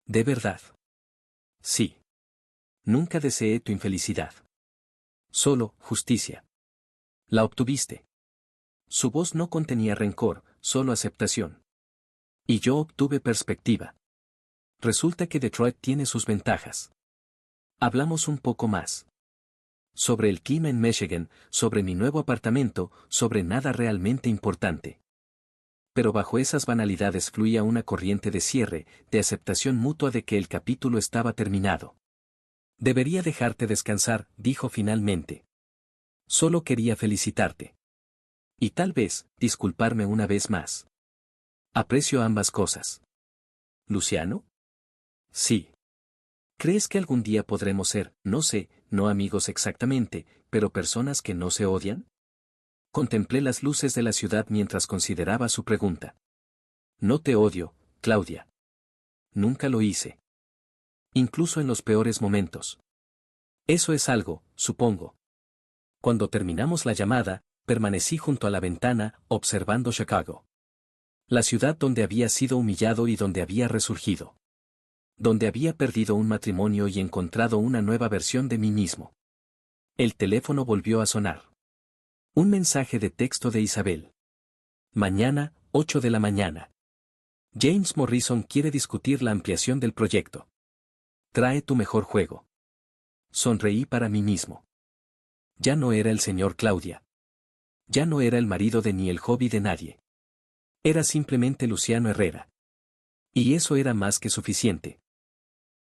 ¿De verdad? Sí. Nunca deseé tu infelicidad. Solo, justicia. La obtuviste. Su voz no contenía rencor, solo aceptación. Y yo obtuve perspectiva. Resulta que Detroit tiene sus ventajas. Hablamos un poco más. Sobre el clima en Michigan, sobre mi nuevo apartamento, sobre nada realmente importante. Pero bajo esas banalidades fluía una corriente de cierre, de aceptación mutua de que el capítulo estaba terminado. Debería dejarte descansar, dijo finalmente. Solo quería felicitarte. Y tal vez, disculparme una vez más. Aprecio ambas cosas. ¿Luciano? Sí. ¿Crees que algún día podremos ser, no sé, no amigos exactamente, pero personas que no se odian? Contemplé las luces de la ciudad mientras consideraba su pregunta. No te odio, Claudia. Nunca lo hice. Incluso en los peores momentos. Eso es algo, supongo. Cuando terminamos la llamada, permanecí junto a la ventana, observando Chicago. La ciudad donde había sido humillado y donde había resurgido. Donde había perdido un matrimonio y encontrado una nueva versión de mí mismo. El teléfono volvió a sonar. Un mensaje de texto de Isabel. Mañana, 8 de la mañana. James Morrison quiere discutir la ampliación del proyecto. Trae tu mejor juego. Sonreí para mí mismo. Ya no era el señor Claudia. Ya no era el marido de ni el hobby de nadie. Era simplemente Luciano Herrera. Y eso era más que suficiente.